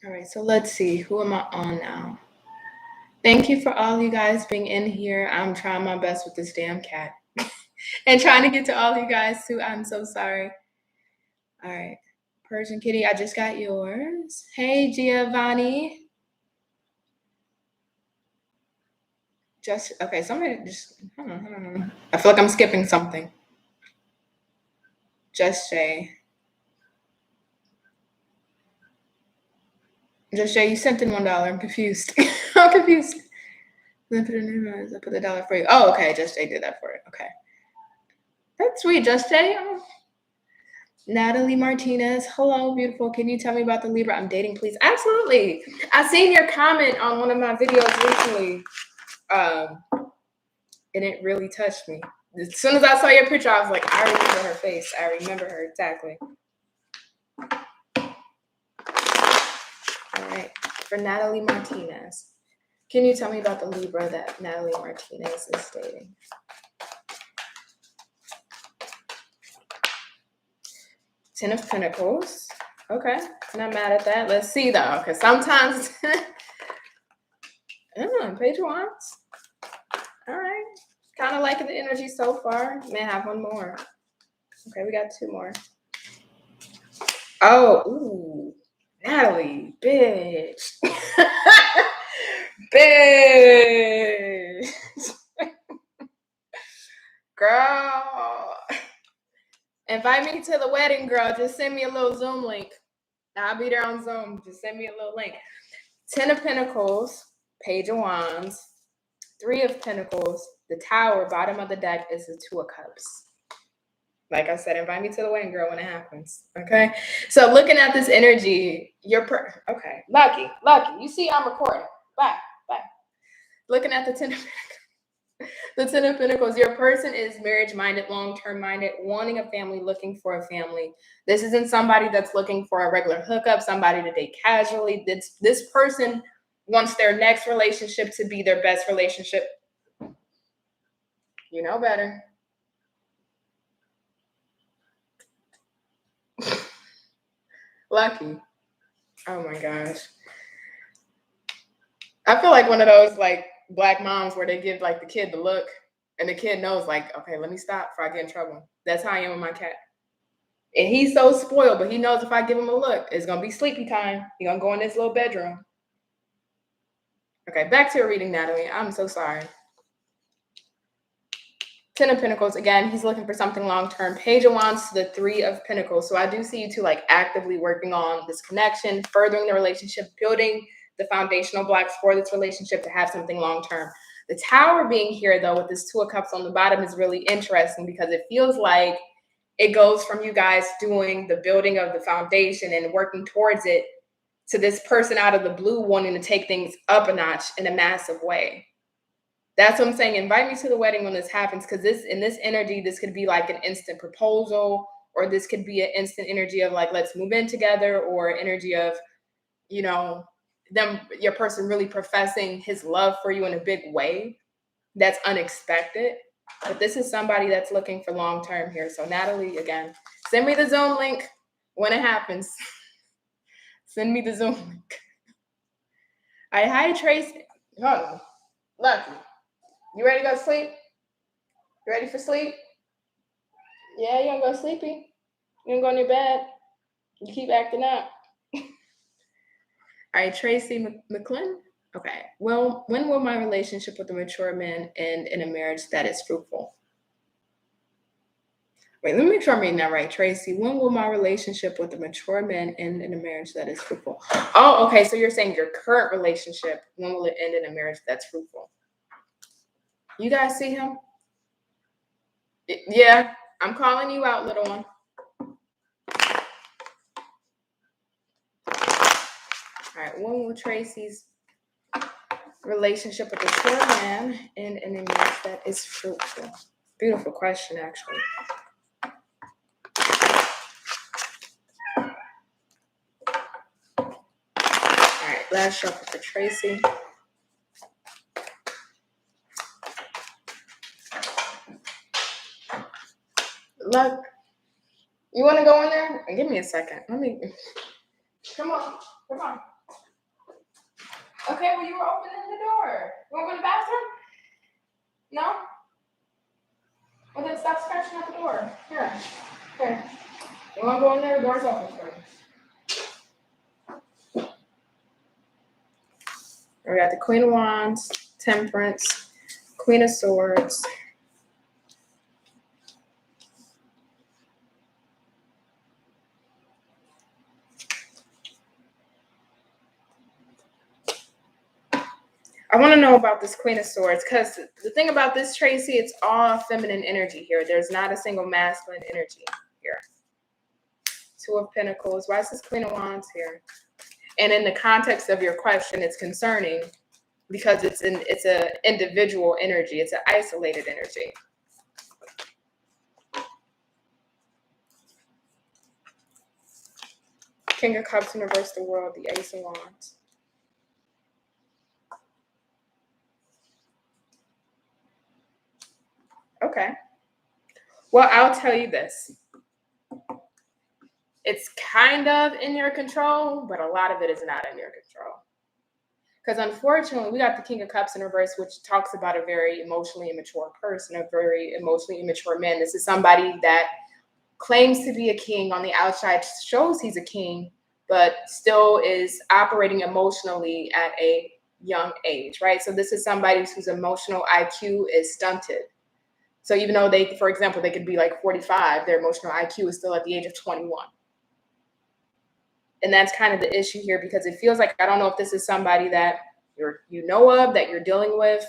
All right, so let's see. Who am I on now? Thank you for all you guys being in here. I'm trying my best with this damn cat. And trying to get to all you guys too. I'm so sorry. All right. Persian Kitty, I just got yours. Hey, Giovanni. Okay, somebody just, hold on. I feel like I'm skipping something. Just Shay, you sent in $1. I'm confused. I'm confused. I put the dollar for you. Oh, okay. Just Shay did that for it. Okay. That's sweet, Just Shay. Oh. Natalie Martinez. Hello, beautiful. Can you tell me about the Libra I'm dating, please? Absolutely. I seen your comment on one of my videos recently. And it really touched me. As soon as I saw your picture, I was like, I remember her face. I remember her exactly. All right. For Natalie Martinez. Can you tell me about the Libra that Natalie Martinez is dating? Ten of Pentacles. Okay. Not mad at that. Let's see, though, because sometimes... Page of Wands. All right. Kind of liking the energy so far. May have one more. Okay, we got two more. Oh, ooh. Natalie, bitch. Bitch. Girl. Invite me to the wedding, girl. Just send me a little Zoom link. I'll be there on Zoom. Just send me a little link. 10 of Pentacles, Page of Wands, 3 of Pentacles, the Tower, bottom of the deck is the 2 of Cups. Like I said, invite me to the wedding, girl, when it happens. Okay? So looking at this energy, okay. Lucky. You see I'm recording. Bye. Looking at the 10 of Pentacles. The 10 of Pentacles, your person is marriage-minded, long-term minded, wanting a family, looking for a family. This isn't somebody that's looking for a regular hookup, somebody to date casually. This person wants their next relationship to be their best relationship. You know better. Lucky. Oh my gosh. I feel like one of those like black moms where they give like the kid the look and the kid knows like, okay, let me stop before I get in trouble. That's how I am with my cat. And he's so spoiled, but he knows if I give him a look, it's gonna be sleepy time. He's gonna go in this little bedroom. Okay, back to your reading, Natalie. I'm so sorry. Ten of Pentacles, again, he's looking for something long-term. Page of Wands to the Three of Pentacles. So I do see you two like actively working on this connection, furthering the relationship, building the foundational blocks for this relationship to have something long-term. The Tower being here, though, with this Two of Cups on the bottom is really interesting because it feels like it goes from you guys doing the building of the foundation and working towards it to this person out of the blue wanting to take things up a notch in a massive way. That's what I'm saying. Invite me to the wedding when this happens, because in this energy, this could be like an instant proposal, or this could be an instant energy of like, let's move in together, or energy of, you know, your person really professing his love for you in a big way that's unexpected. But this is somebody that's looking for long term here. So Natalie, again, send me the Zoom link when it happens. Send me the Zoom link. All right, hi Tracy. Hold on. Lucky. You ready to go to sleep? You ready for sleep? Yeah, you gonna go sleepy? You gonna go in your bed? You keep acting up. All right, Tracy McClin. Okay. Well, when will my relationship with a mature man end in a marriage that is fruitful? Wait, let me make sure I'm reading that right, Tracy. When will my relationship with a mature man end in a marriage that is fruitful? Oh, okay. So you're saying your current relationship, when will it end in a marriage that's fruitful? You guys see him? Yeah, I'm calling you out, little one. All right, when will Tracy's relationship with a mature man end in a marriage that is fruitful? Beautiful question, actually. All right, last shuffle for Tracy. Look, you want to go in there? Give me a second. Come on. Okay, well, you were opening the door. You want to go to the bathroom? No? Well, then stop scratching at the door. Here. You want to go in there? The door's open for you. We got the Queen of Wands, Temperance, Queen of Swords. I want to know about this Queen of Swords, because the thing about this, Tracy, it's all feminine energy here. There's not a single masculine energy here. Two of Pentacles. Why is this Queen of Wands here? And in the context of your question, it's concerning because it's an individual energy. It's an isolated energy. King of Cups in reverse, the World, the Ace of Wands. Okay. Well, I'll tell you this. It's kind of in your control, but a lot of it is not in your control. Because unfortunately, we got the King of Cups in reverse, which talks about a very emotionally immature person, a very emotionally immature man. This is somebody that claims to be a king on the outside, shows he's a king, but still is operating emotionally at a young age, right? So this is somebody whose emotional IQ is stunted. So even though for example, they could be like 45, their emotional IQ is still at the age of 21. And that's kind of the issue here, because it feels like, I don't know if this is somebody that you know of, that you're dealing with.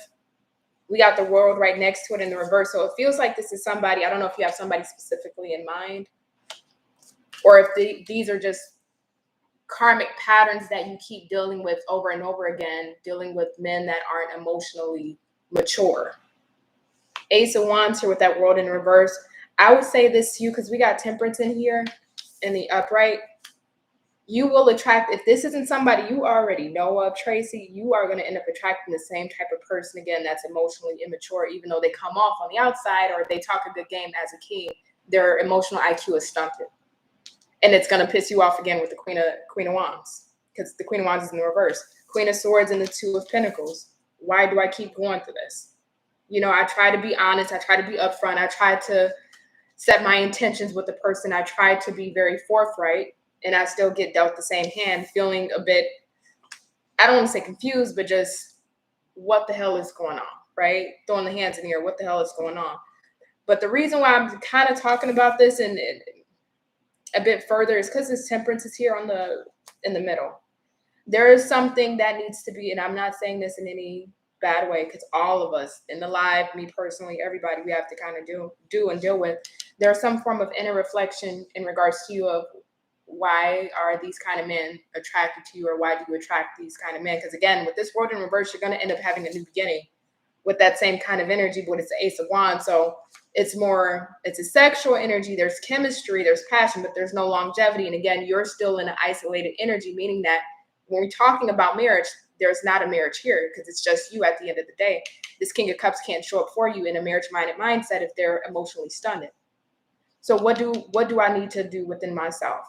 We got the World right next to it in the reverse. So it feels like this is somebody, I don't know if you have somebody specifically in mind, or if these are just karmic patterns that you keep dealing with over and over again, dealing with men that aren't emotionally mature. Ace of Wands here with that World in reverse. I would say this to you, because we got Temperance in here in the upright. you will attract, if this isn't somebody you already know of, Tracy, you are going to end up attracting the same type of person again that's emotionally immature, even though they come off on the outside or they talk a good game as a king, their emotional IQ is stunted. And it's going to piss you off again with the Queen of Wands, because the Queen of Wands is in the reverse. Queen of Swords and the Two of Pentacles. Why do I keep going through this? You know, I try to be honest. I try to be upfront. I try to set my intentions with the person. I try to be very forthright, and I still get dealt the same hand, feeling a bit, I don't want to say confused, but just what the hell is going on, right? Throwing the hands in the air, what the hell is going on? But the reason why I'm kind of talking about this and a bit further is because this Temperance is here in the middle. There is something that needs to be, and I'm not saying this in any bad way, because all of us in the live, me personally, everybody, we have to kind of do and deal with. There's some form of inner reflection in regards to you of why are these kind of men attracted to you, or why do you attract these kind of men? Because again, with this world in reverse, you're going to end up having a new beginning with that same kind of energy, but it's the Ace of Wands. So it's a sexual energy. There's chemistry, there's passion, but there's no longevity. And again, you're still in an isolated energy, meaning that when we're talking about marriage, there's not a marriage here because it's just you at the end of the day. This King of Cups can't show up for you in a marriage-minded mindset if they're emotionally stunted. So what do I need to do within myself?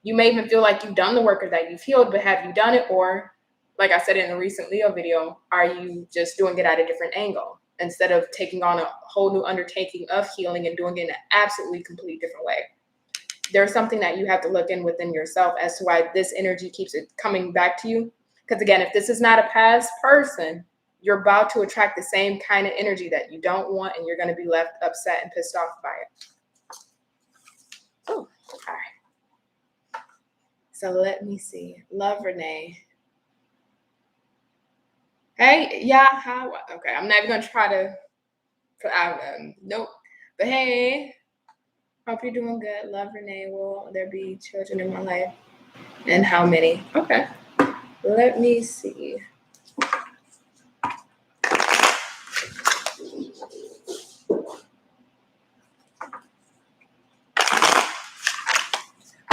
You may even feel like you've done the work or that you've healed, but have you done it? Or like I said in a recent Leo video, are you just doing it at a different angle instead of taking on a whole new undertaking of healing and doing it in an absolutely completely different way? There's something that you have to look in within yourself as to why this energy keeps it coming back to you. Because again, if this is not a past person, you're about to attract the same kind of energy that you don't want, and you're going to be left upset and pissed off by it. Oh, all right. So let me see. Love Renee. Hey, yeah, how? Okay, I'm not even going to try to put out, nope. But hey, hope you're doing good. Love Renee. Will there be children in my life? And how many? Okay. Let me see.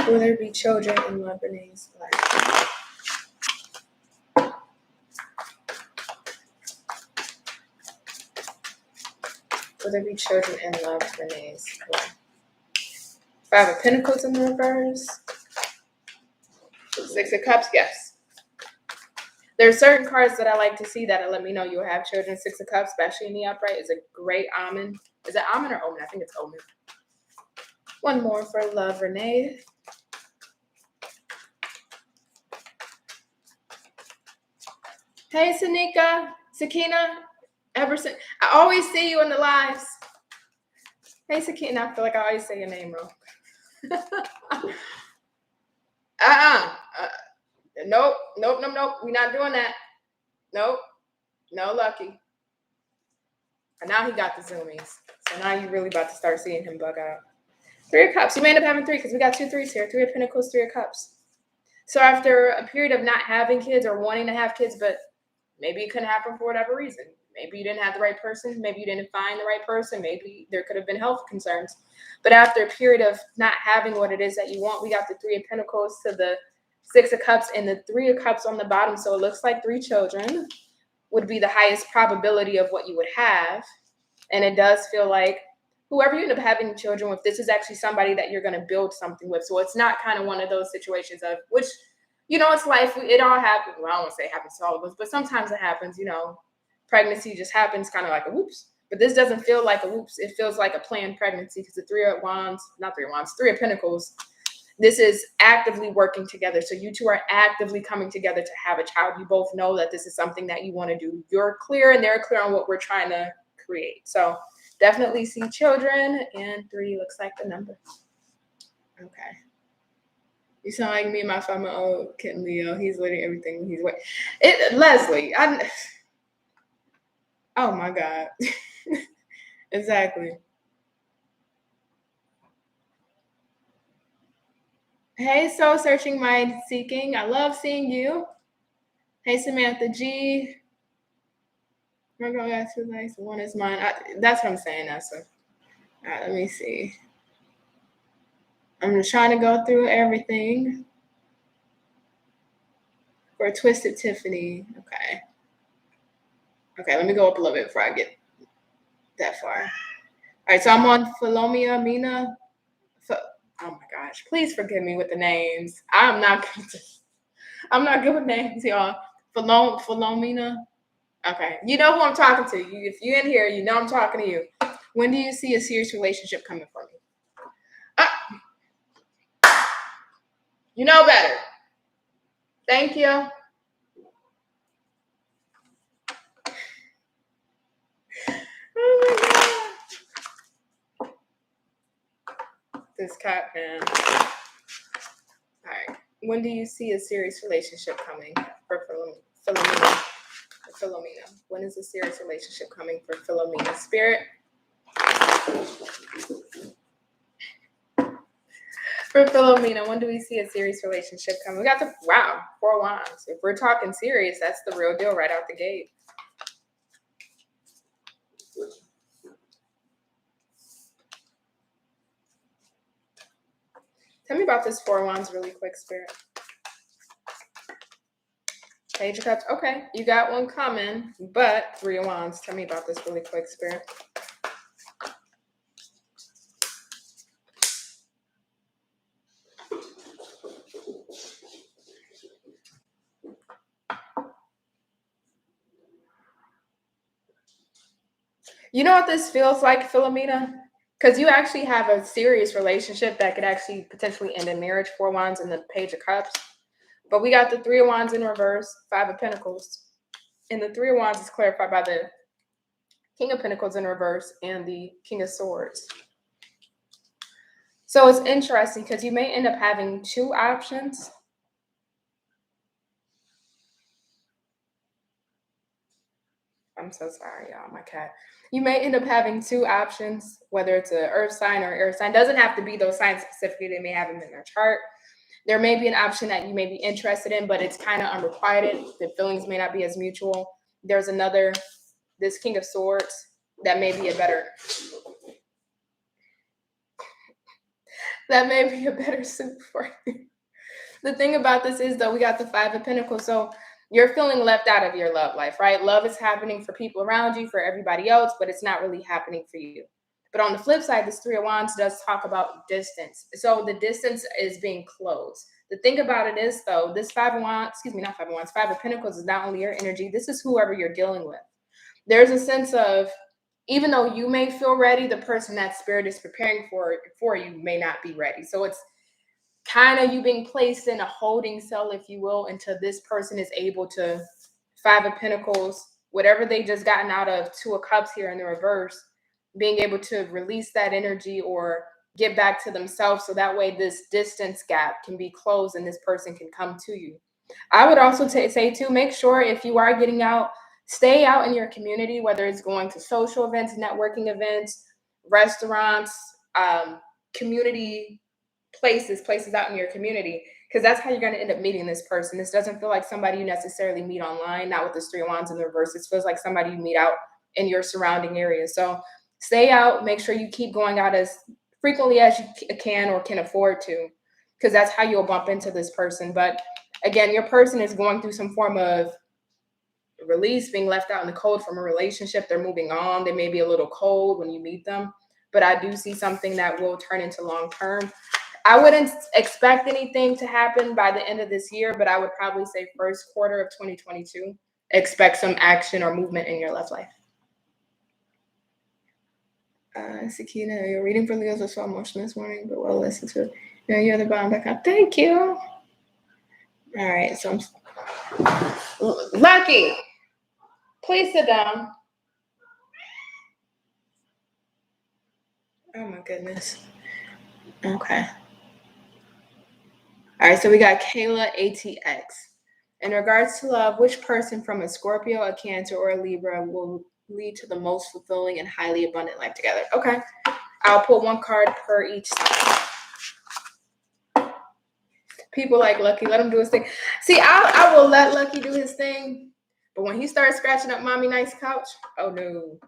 Will there be children in Love Renee's life? Will there be children in Love Renee's life? Five of Pentacles in the reverse. Six of Cups, yes. There are certain cards that I like to see that let me know you'll have children. Six of Cups, especially in the upright, is a great omen. Is it omen or omen? I think it's omen. One more for Love Renee. Hey, Sakina, Everson. I always see you in the lives. Hey, Sakina, I feel like I always say your name wrong. Nope. We're not doing that. Nope. No, Lucky. And now he got the zoomies. So now you're really about to start seeing him bug out. Three of Cups. You may end up having three because we got 2 3s here. 3 of Pentacles, 3 of Cups. So after a period of not having kids or wanting to have kids, but maybe it couldn't happen for whatever reason. Maybe you didn't have the right person. Maybe you didn't find the right person. Maybe there could have been health concerns. But after a period of not having what it is that you want, we got the 3 of Pentacles to the 6 of Cups and the 3 of Cups on the bottom. So it looks like 3 children would be the highest probability of what you would have. And it does feel like whoever you end up having children with, this is actually somebody that you're going to build something with. So it's not kind of one of those situations of which, you know, it's life. It all happens. Well, I don't want to say it happens to all of us, but sometimes it happens, you know. Pregnancy just happens kind of like a whoops. But this doesn't feel like a whoops. It feels like a planned pregnancy because the 3 of Pentacles. This is actively working together. So you two are actively coming together to have a child. You both know that this is something that you want to do. You're clear and they're clear on what we're trying to create. So definitely see children, and 3 looks like the number. Okay. You sound like me and my 5-month-old kitten Leo. He's letting everything he's waiting. Leslie, oh my God. Exactly. Hey, Soul Searching Mind Seeking. I love seeing you. Hey, Samantha G. We're going to ask 2 likes. 1 is mine. That's what I'm saying, Nessa. All right, let me see. I'm just trying to go through everything. For Twisted Tiffany. Okay. Okay, let me go up a little bit before I get that far. All right, so I'm on Philomia Mina. Oh my gosh, please forgive me with the names. I'm not good with names, y'all. Philomena. Okay, you know who I'm talking to. If you're in here, you know I'm talking to you. When do you see a serious relationship coming for me? You know better. Thank you. Oh my god. This cat, man. All right. When do you see a serious relationship coming for Philomena? Philomena. When is a serious relationship coming for Philomena? Spirit. For Philomena, when do we see a serious relationship coming? We got the, wow, 4 wands. If we're talking serious, that's the real deal right out the gate. Tell me about this 4 wands really quick, Spirit. Page of Cups. Okay, you got one coming, but 3 of Wands. Tell me about this really quick, Spirit. You know what this feels like, Philomena? Because you actually have a serious relationship that could actually potentially end in marriage. 4 Wands and the Page of Cups. But we got the 3 of Wands in reverse, 5 of Pentacles. And the 3 of Wands is clarified by the King of Pentacles in reverse and the King of Swords. So it's interesting because you may end up having 2 options. I'm so sorry, y'all, my cat. You may end up having 2 options, whether it's an earth sign or air sign. Doesn't have to be those signs specifically. They may have them in their chart. There may be an option that you may be interested in, but it's kind of unrequited. The feelings may not be as mutual. There's another, this King of Swords, that may be a better suit for you. The thing about this is, though, we got the 5 of Pentacles. So you're feeling left out of your love life, right? Love is happening for people around you, for everybody else, but it's not really happening for you. But on the flip side, this 3 of Wands does talk about distance. So the distance is being closed. The thing about it is, though, this 5 of Wands, 5 of Pentacles is not only your energy. This is whoever you're dealing with. There's a sense of, even though you may feel ready, the person that Spirit is preparing for you may not be ready. So it's kind of you being placed in a holding cell, if you will, until this person is able to, 5 of Pentacles, whatever they just gotten out of 2 of Cups here in the reverse, being able to release that energy or get back to themselves. So that way this distance gap can be closed and this person can come to you. I would also say too, make sure if you are getting out, stay out in your community, whether it's going to social events, networking events, restaurants, community places out in your community, because that's how you're going to end up meeting this person. This doesn't feel like somebody you necessarily meet online, not with the 3 of Wands in the reverse. This feels like somebody you meet out in your surrounding area. So stay out, make sure you keep going out as frequently as you can or can afford to, because that's how you'll bump into this person. But again, your person is going through some form of release, being left out in the cold from a relationship. They're moving on. They may be a little cold when you meet them, but I do see something that will turn into long term. I wouldn't expect anything to happen by the end of this year, but I would probably say first quarter of 2022, expect some action or movement in your love life. Sakina, you're reading for Leos. I saw emotional this morning, but well, listen to it. You're the bottom back up. Thank you. All right, so I'm Lucky. Please sit down. Oh my goodness. Okay. All right, so we got Kayla ATX. In regards to love, which person from a Scorpio, a Cancer, or a Libra will lead to the most fulfilling and highly abundant life together? Okay. I'll pull 1 card per each side. People like Lucky, let him do his thing. See, I will let Lucky do his thing, but when he starts scratching up Mommy Nice couch, oh no.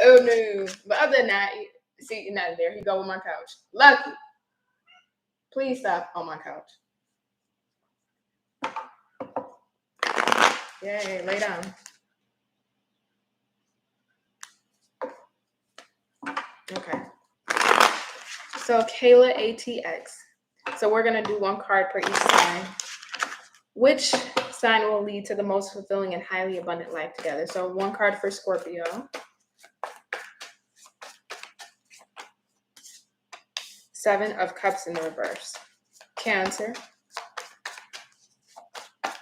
Oh no. But other than that, see, not there. He go on my couch. Lucky, please stop on my couch. Yay, lay down. Okay. So Kayla ATX. So we're going to do one card per each sign. Which sign will lead to the most fulfilling and highly abundant life together? So one card for Scorpio. 7 of Cups in the reverse. Cancer.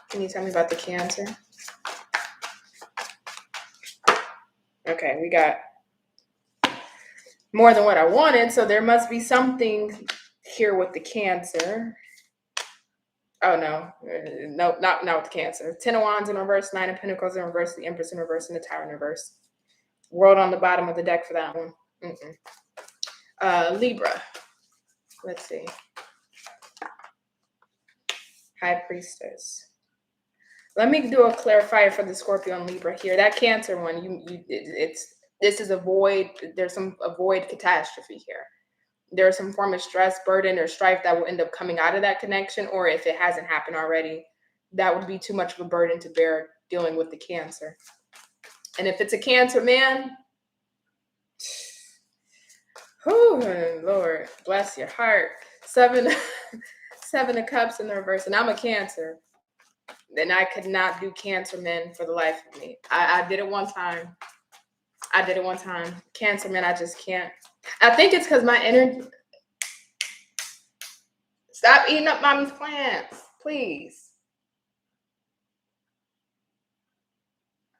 Can you tell me about the Cancer? Okay, we got more than what I wanted, so there must be something here with the Cancer. Oh, no. No, not with the Cancer. 10 of Wands in reverse, 9 of Pentacles in reverse, the Empress in reverse, and the Tower in reverse. World on the bottom of the deck for that one. Libra. Let's see. High Priestess. Let me do a clarifier for the Scorpio and Libra here. That Cancer one, this is a void. There's some avoid catastrophe here. There's some form of stress, burden, or strife that will end up coming out of that connection, or if it hasn't happened already, that would be too much of a burden to bear dealing with the Cancer. And if it's a Cancer man, oh Lord, bless your heart. 7 of Cups in the reverse, and I'm a Cancer. And I could not do Cancer men for the life of me. I did it one time. Cancer men, I just can't. I think it's because my energy. Stop eating up mommy's plants, please.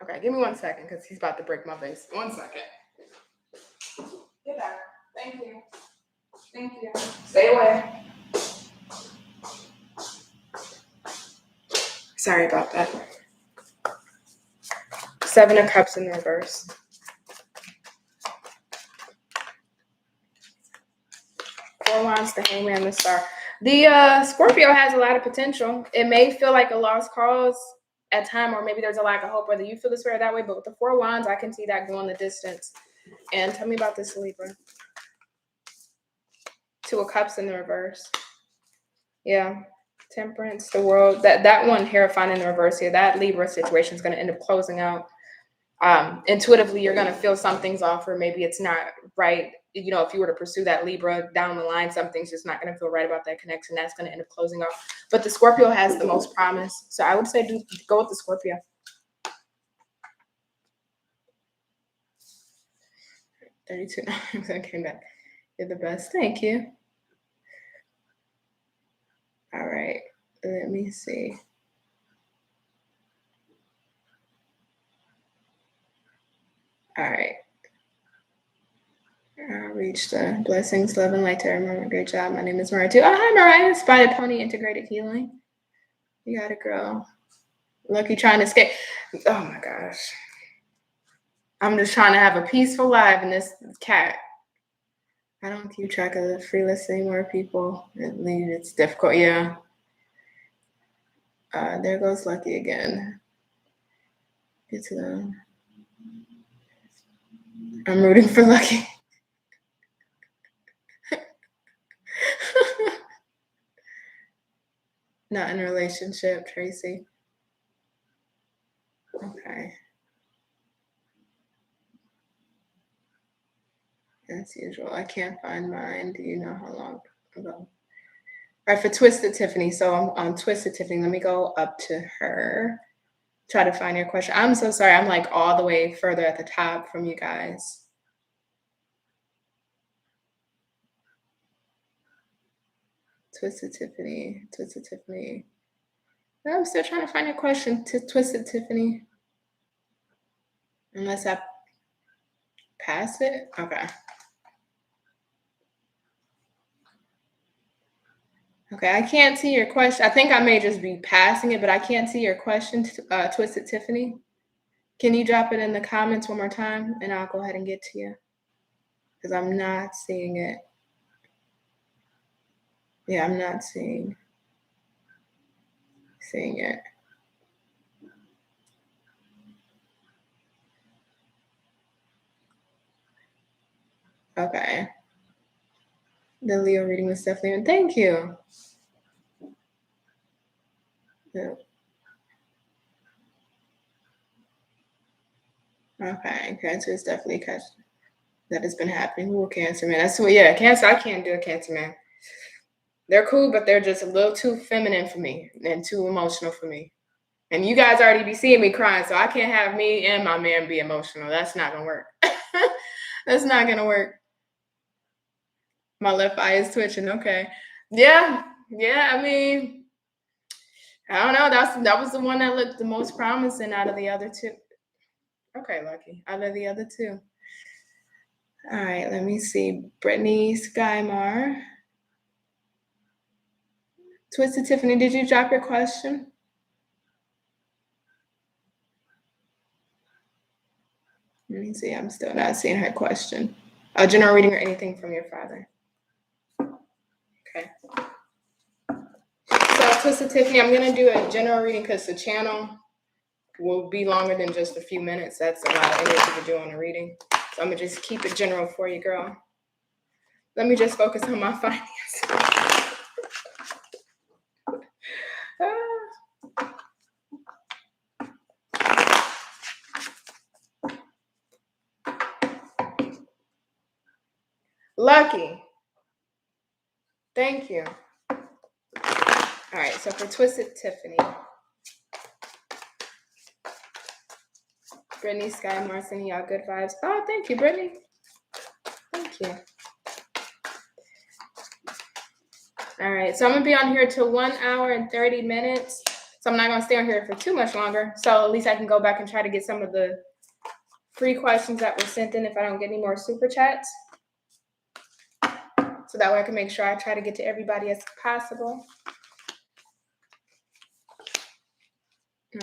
Okay, give me 1 second because he's about to break my vase. 1 second. Get back. Thank you. Thank you. Stay away. Sorry about that. 7 of Cups in reverse. 4 Wands, the Hangman, the Star. The Scorpio has a lot of potential. It may feel like a lost cause at time, or maybe there's a lack of hope, whether you feel this way or that way, but with the 4 Wands, I can see that going the distance. And tell me about this Libra. 2 of Cups in the reverse. Yeah. Temperance, the World. That one, Hierophant in the reverse here. That Libra situation is going to end up closing out. Intuitively, you're going to feel something's off, or maybe it's not right. You know, if you were to pursue that Libra down the line, something's just not going to feel right about that connection. That's going to end up closing off. But the Scorpio has the most promise. So I would say go with the Scorpio. $32 I came back. You're the best. Thank you. All right. Let me see. All right. I'll reach the blessings, love, and light to everyone. Great job. My name is Mariah too. Oh, hi, Mariah. Spotted Pony Integrated Healing. You got it, girl. Lucky trying to escape. Oh, my gosh. I'm just trying to have a peaceful life, and this cat. I don't keep track of the free list anymore, people. It's difficult, yeah. There goes Lucky again. Get to them. I'm rooting for Lucky. Not in a relationship, Tracy. Okay. As usual, I can't find mine. Do you know how long ago? All right, for Twisted Tiffany. So I'm on Twisted Tiffany. Let me go up to her. Try to find your question. I'm so sorry. I'm like all the way further at the top from you guys. Twisted Tiffany. I'm still trying to find your question to Twisted Tiffany. Unless I pass it. Okay. Okay, I can't see your question. I think I may just be passing it, but I can't see your question, Twisted Tiffany. Can you drop it in the comments one more time, and I'll go ahead and get to you? Because I'm not seeing it. Yeah, I'm not seeing it. Okay. The Leo reading was definitely, thank you. Yeah. Okay, Cancer is definitely catch that has been happening. Ooh, Cancer, man. That's what, yeah, Cancer, I can't do a Cancer, man. They're cool, but they're just a little too feminine for me and too emotional for me. And you guys already be seeing me crying, so I can't have me and my man be emotional. That's not gonna work. That's not gonna work. My left eye is twitching. Okay. Yeah. Yeah. I mean, I don't know. That was the one that looked the most promising out of the other two. Okay, Lucky. Out of the other two. All right, let me see. Brittany Skymar. Twisted Tiffany, did you drop your question? Let me see. I'm still not seeing her question. A general reading or anything from your father. Okay. So, Twisted Tiffany, I'm going to do a general reading because the channel will be longer than just a few minutes. That's a lot of energy to do on a reading. So, I'm going to just keep it general for you, girl. Let me just focus on my finances. Lucky. Thank you. All right, so for Twisted Tiffany, Brittany Skymar sending y'all good vibes. Oh, thank you, Brittany. Thank you. All right, so I'm going to be on here till 1 hour and 30 minutes. So I'm not going to stay on here for too much longer. So at least I can go back and try to get some of the free questions that were sent in if I don't get any more super chats. So that way I can make sure I try to get to everybody as possible.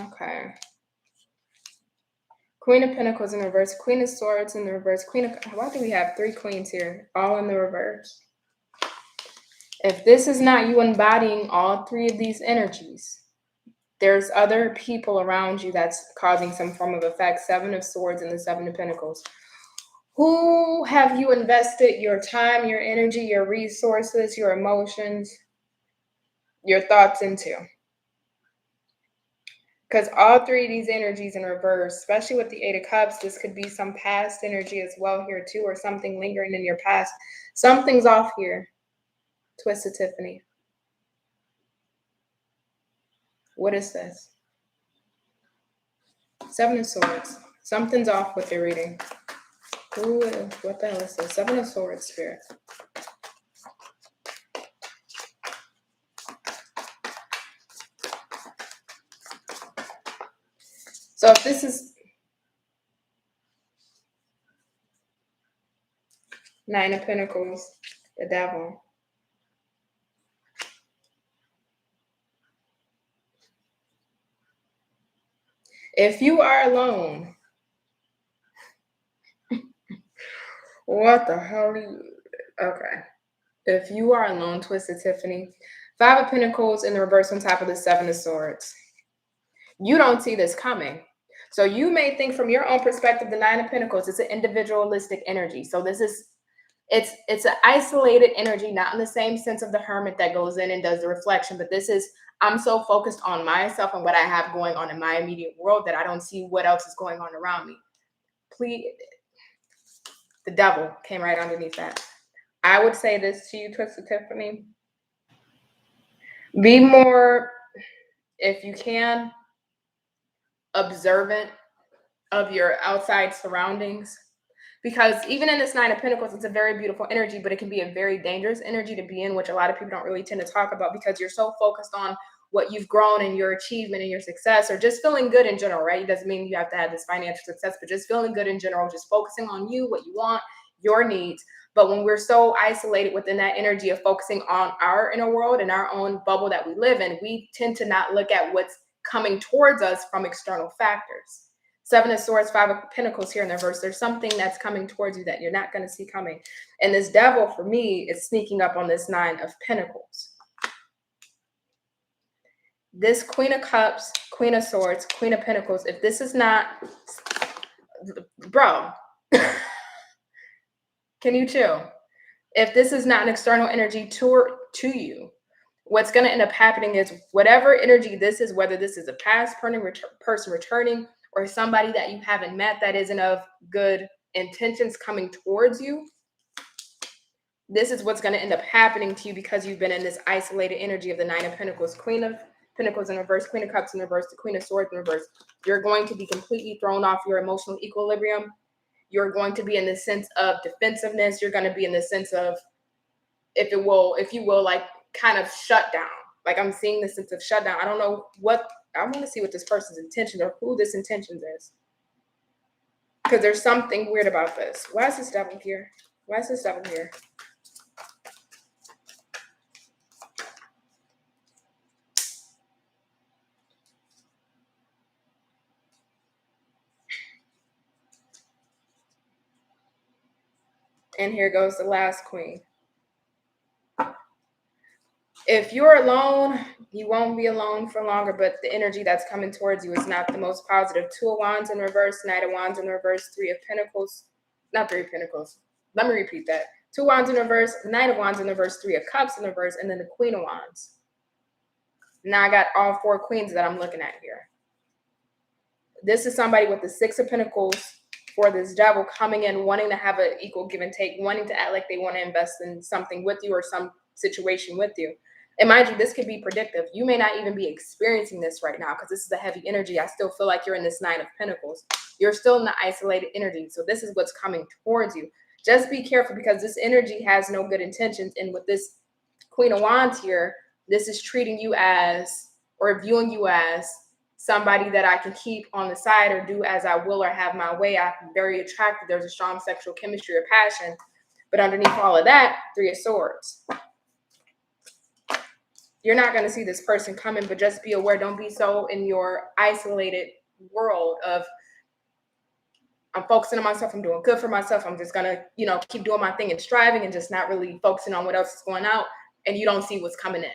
Okay. Queen of Pentacles in reverse, Queen of Swords in the reverse, why do we have 3 queens here, all in the reverse? If this is not you embodying all 3 of these energies, there's other people around you that's causing some form of effect. 7 of Swords and the 7 of Pentacles. Who have you invested your time, your energy, your resources, your emotions, your thoughts into? Because all 3 of these energies in reverse, especially with the 8 of Cups, this could be some past energy as well here too, or something lingering in your past. Something's off here, Twisted Tiffany. What is this? 7 of Swords. Something's off with your reading. Ooh, what the hell is this? 7 of Swords, Spirit. So if this is 9 of Pentacles, the Devil. If you are alone, what the hell are you? Okay. If you are alone, Twisted Tiffany, 5 of Pentacles in the reverse on top of the 7 of Swords. You don't see this coming. So you may think from your own perspective, the 9 of Pentacles is an individualistic energy. So this is, it's an isolated energy, not in the same sense of the hermit that goes in and does the reflection, but this is, I'm so focused on myself and what I have going on in my immediate world that I don't see what else is going on around me. Please, the Devil came right underneath that. I would say this to you, Twisted Tiffany. Be more, if you can, observant of your outside surroundings. Because even in this 9 of Pentacles, it's a very beautiful energy, but it can be a very dangerous energy to be in, which a lot of people don't really tend to talk about because you're so focused on what you've grown and your achievement and your success, or just feeling good in general, right? It doesn't mean you have to have this financial success, but just feeling good in general, just focusing on you, what you want, your needs. But when we're so isolated within that energy of focusing on our inner world and our own bubble that we live in, we tend to not look at what's coming towards us from external factors. 7 of Swords, 5 of Pentacles here in the reverse. There's something that's coming towards you that you're not going to see coming. And this Devil, for me, is sneaking up on this 9 of Pentacles. This Queen of Cups, Queen of Swords, Queen of Pentacles, if this is not, bro, can you chill? If this is not an external energy to you, what's going to end up happening is whatever energy this is, whether this is a past person returning, or somebody that you haven't met that isn't of good intentions coming towards you, this is what's going to end up happening to you because you've been in this isolated energy of the Nine of Pentacles, Queen of Pentacles in reverse, Queen of Cups in reverse, the Queen of Swords in reverse. You're going to be completely thrown off your emotional equilibrium. You're going to be in the sense of defensiveness. You're going to be in the sense of, if you will, like kind of shut down. Like I'm seeing the sense of shutdown. I don't know what, I want to see what this person's intention or who this intention is. Because there's something weird about this. Why is this devil here? Why is this devil here? And here goes the last queen. If you're alone, you won't be alone for longer, but the energy that's coming towards you is not the most positive. Two of Wands in reverse, Knight of Wands in reverse, Three of Pentacles, not Three of Pentacles. Let me repeat that. Two Wands in reverse, Knight of Wands in reverse, Three of Cups in reverse, and then the Queen of Wands. Now I got all four queens that I'm looking at here. This is somebody with the Six of Pentacles for this devil coming in, wanting to have an equal give and take, wanting to act like they want to invest in something with you or some situation with you. And mind you, this could be predictive. You may not even be experiencing this right now because this is a heavy energy. I still feel like you're in this Nine of Pentacles. You're still in the isolated energy. So this is what's coming towards you. Just be careful because this energy has no good intentions. And with this Queen of Wands here, this is treating you as, or viewing you as, somebody that I can keep on the side or do as I will or have my way. I'm very attractive. There's a strong sexual chemistry or passion. But underneath all of that, Three of Swords. You're not going to see this person coming, but just be aware. Don't be so in your isolated world of, I'm focusing on myself. I'm doing good for myself. I'm just going to, keep doing my thing and striving and just not really focusing on what else is going out. And you don't see what's coming in.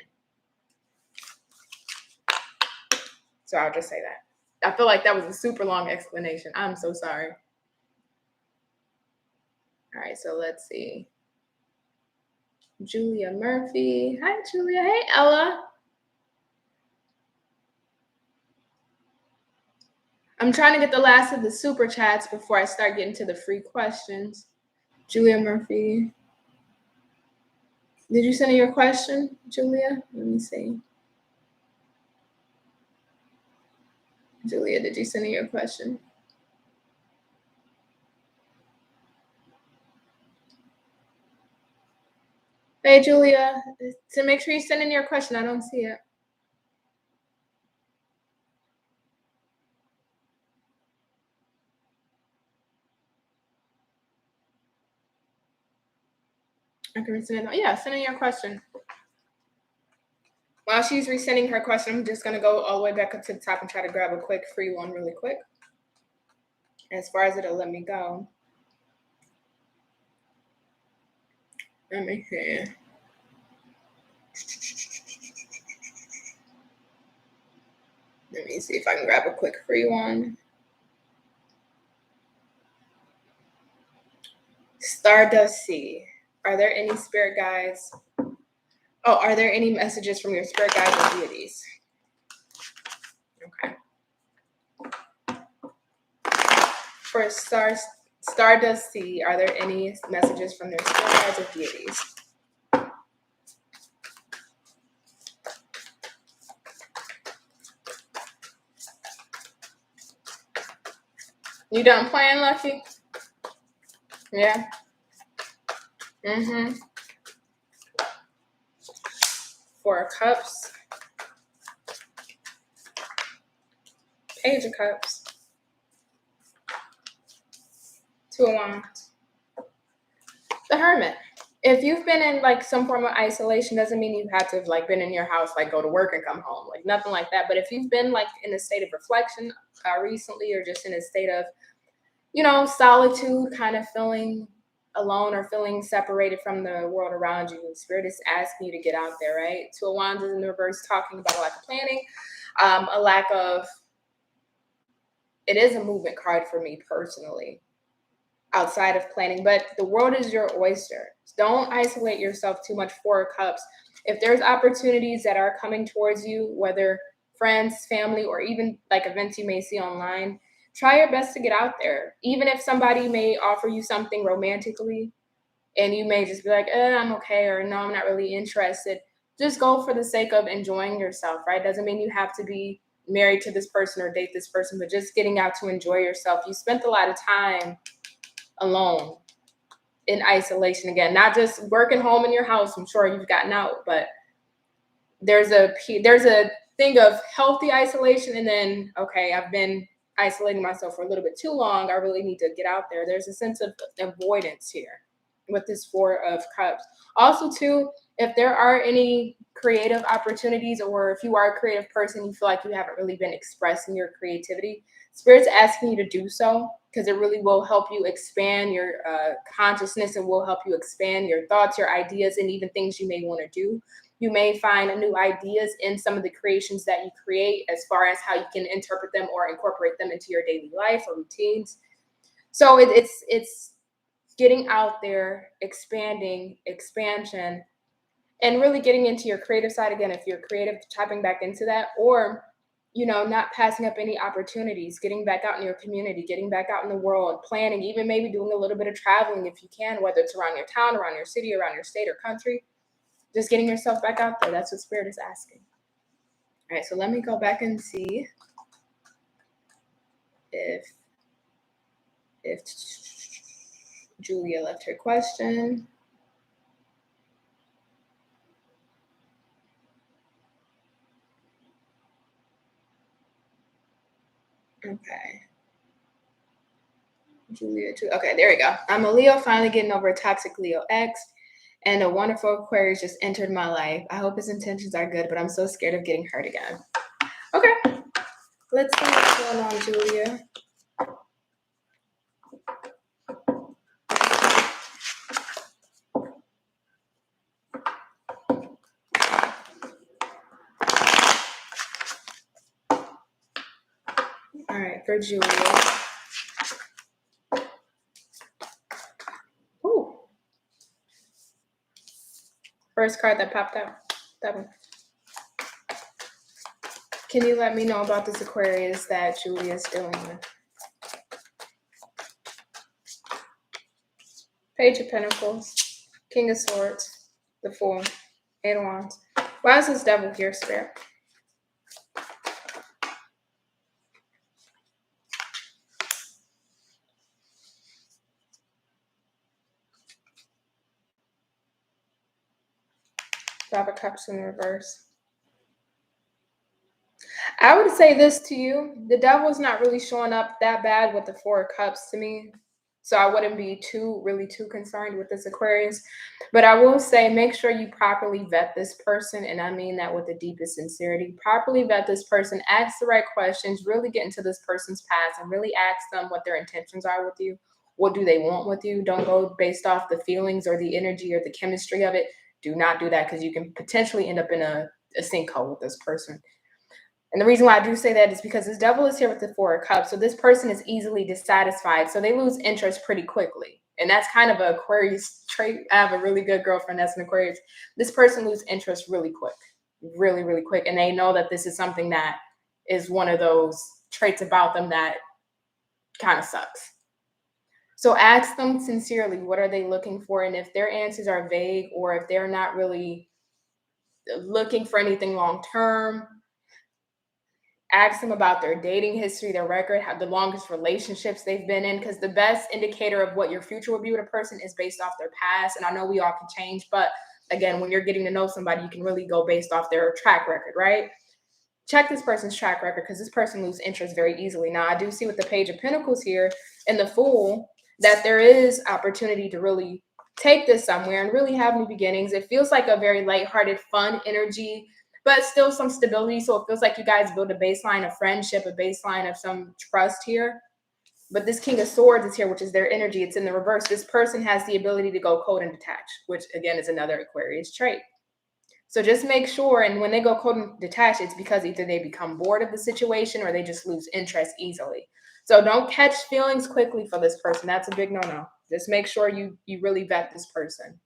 So I'll just say that. I feel like that was a super long explanation. I'm so sorry. All right, so let's see. Julia Murphy. Hi, Julia. Hey, Ella. I'm trying to get the last of the super chats before I start getting to the free questions. Julia Murphy. Did you send in your question, Julia? Let me see. Julia, did you send in your question? Hey, Julia. So make sure you send in your question. I don't see it. I can resend it. Yeah, send in your question. While she's resending her question, I'm just going to go all the way back up to the top and try to grab a quick free one really quick. As far as it'll let me go. Let me see. Let me see if I can grab a quick free one. Stardust Sea. Are there any spirit guides? Oh, are there any messages from your spirit guides or deities? Okay. For Stardust Sea, are there any messages from their spirit guides or deities? You done playing, Lucky? Yeah. Mm-hmm. Four of Cups. Page of Cups. Two of Wands. The Hermit. If you've been in like some form of isolation, doesn't mean you have to have like been in your house, like go to work and come home, like nothing like that. But if you've been like in a state of reflection recently, or just in a state of, solitude, kind of feeling alone or feeling separated from the world around you, Spirit is asking you to get out there, right? Two of Wands is in the reverse, talking about a lack of planning, a lack of, it is a movement card for me personally, outside of planning, but the world is your oyster. Don't isolate yourself too much. Four of Cups. If there's opportunities that are coming towards you, whether friends, family, or even like events you may see online, try your best to get out there. Even if somebody may offer you something romantically and you may just be like, I'm okay, or no, I'm not really interested. Just go for the sake of enjoying yourself, right? Doesn't mean you have to be married to this person or date this person, but just getting out to enjoy yourself. You spent a lot of time alone in isolation, again, not just working home in your house. I'm sure you've gotten out, but there's a thing of healthy isolation, and then, okay, I've been isolating myself for a little bit too long. I really need to get out there. There's a sense of avoidance here with this Four of Cups. Also, too, if there are any creative opportunities, or if you are a creative person, you feel like you haven't really been expressing your creativity, Spirit's asking you to do so, because it really will help you expand your consciousness, and will help you expand your thoughts, your ideas, and even things you may want to do. You may find new ideas in some of the creations that you create, as far as how you can interpret them or incorporate them into your daily life or routines. So it's getting out there, expansion, and really getting into your creative side again. If you're creative, tapping back into that, or not passing up any opportunities, getting back out in your community, getting back out in the world, planning, even maybe doing a little bit of traveling if you can, whether it's around your town, around your city, around your state or country. Just getting yourself back out there. That's what Spirit is asking. All right, so let me go back and see if Julia left her question. Okay. Julia, too. Okay, there we go. I'm a Leo, finally getting over a toxic Leo ex, and a wonderful Aquarius just entered my life. I hope his intentions are good, but I'm so scared of getting hurt again. Okay, let's see what's going on, Julia. All right, for Julia. Ooh. First card that popped out. That one. Can you let me know about this Aquarius that Julia is dealing with? Page of Pentacles, King of Swords, the Fool, Eight of Wands. Why is this Devil here, Spirit? Five of Cups in reverse. I would say this to you. The Devil's not really showing up that bad with the Four of Cups to me. So I wouldn't be too concerned with this Aquarius. But I will say, make sure you properly vet this person. And I mean that with the deepest sincerity. Properly vet this person. Ask the right questions. Really get into this person's past and really ask them what their intentions are with you. What do they want with you? Don't go based off the feelings or the energy or the chemistry of it. Do not do that, because you can potentially end up in a sinkhole with this person. And the reason why I do say that is because this Devil is here with the Four of Cups. So this person is easily dissatisfied. So they lose interest pretty quickly. And that's kind of an Aquarius trait. I have a really good girlfriend that's an Aquarius. This person loses interest really quick. Really, really quick. And they know that this is something that is one of those traits about them that kind of sucks. So ask them sincerely, what are they looking for? And if their answers are vague, or if they're not really looking for anything long term, ask them about their dating history, their record, how the longest relationships they've been in, because the best indicator of what your future will be with a person is based off their past. And I know we all can change, but again, when you're getting to know somebody, you can really go based off their track record, right? Check this person's track record, because this person loses interest very easily. Now, I do see with the Page of Pentacles here and the Fool that there is opportunity to really take this somewhere and really have new beginnings. It feels like a very lighthearted, fun energy, but still some stability. So it feels like you guys build a baseline of friendship, a baseline of some trust here. But this King of Swords is here, which is their energy. It's in the reverse. This person has the ability to go cold and detach, which again is another Aquarius trait. So just make sure, and when they go cold and detach, it's because either they become bored of the situation or they just lose interest easily. So don't catch feelings quickly for this person. That's a big no-no. Just make sure you really vet this person.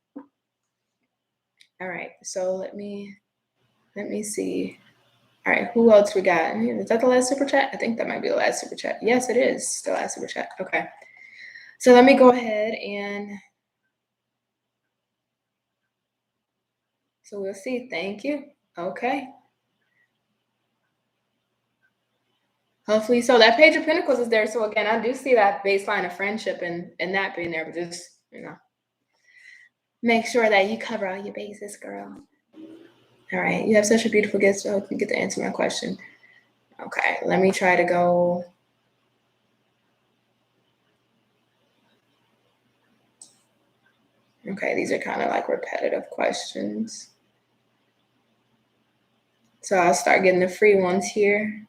All right, so let me see All right, who else we got? Is that the last super chat? I think that might be the last super chat. Yes, it is the last super chat. Okay. So let me go ahead and so we'll see. Thank you. Okay. Hopefully, so that Page of Pentacles is there. So again, I do see that baseline of friendship and that being there, but just, make sure that you cover all your bases, girl. All right, you have such a beautiful gift, so I hope you get to answer my question. Okay, let me try to go. Okay, these are kind of like repetitive questions. So I'll start getting the free ones here.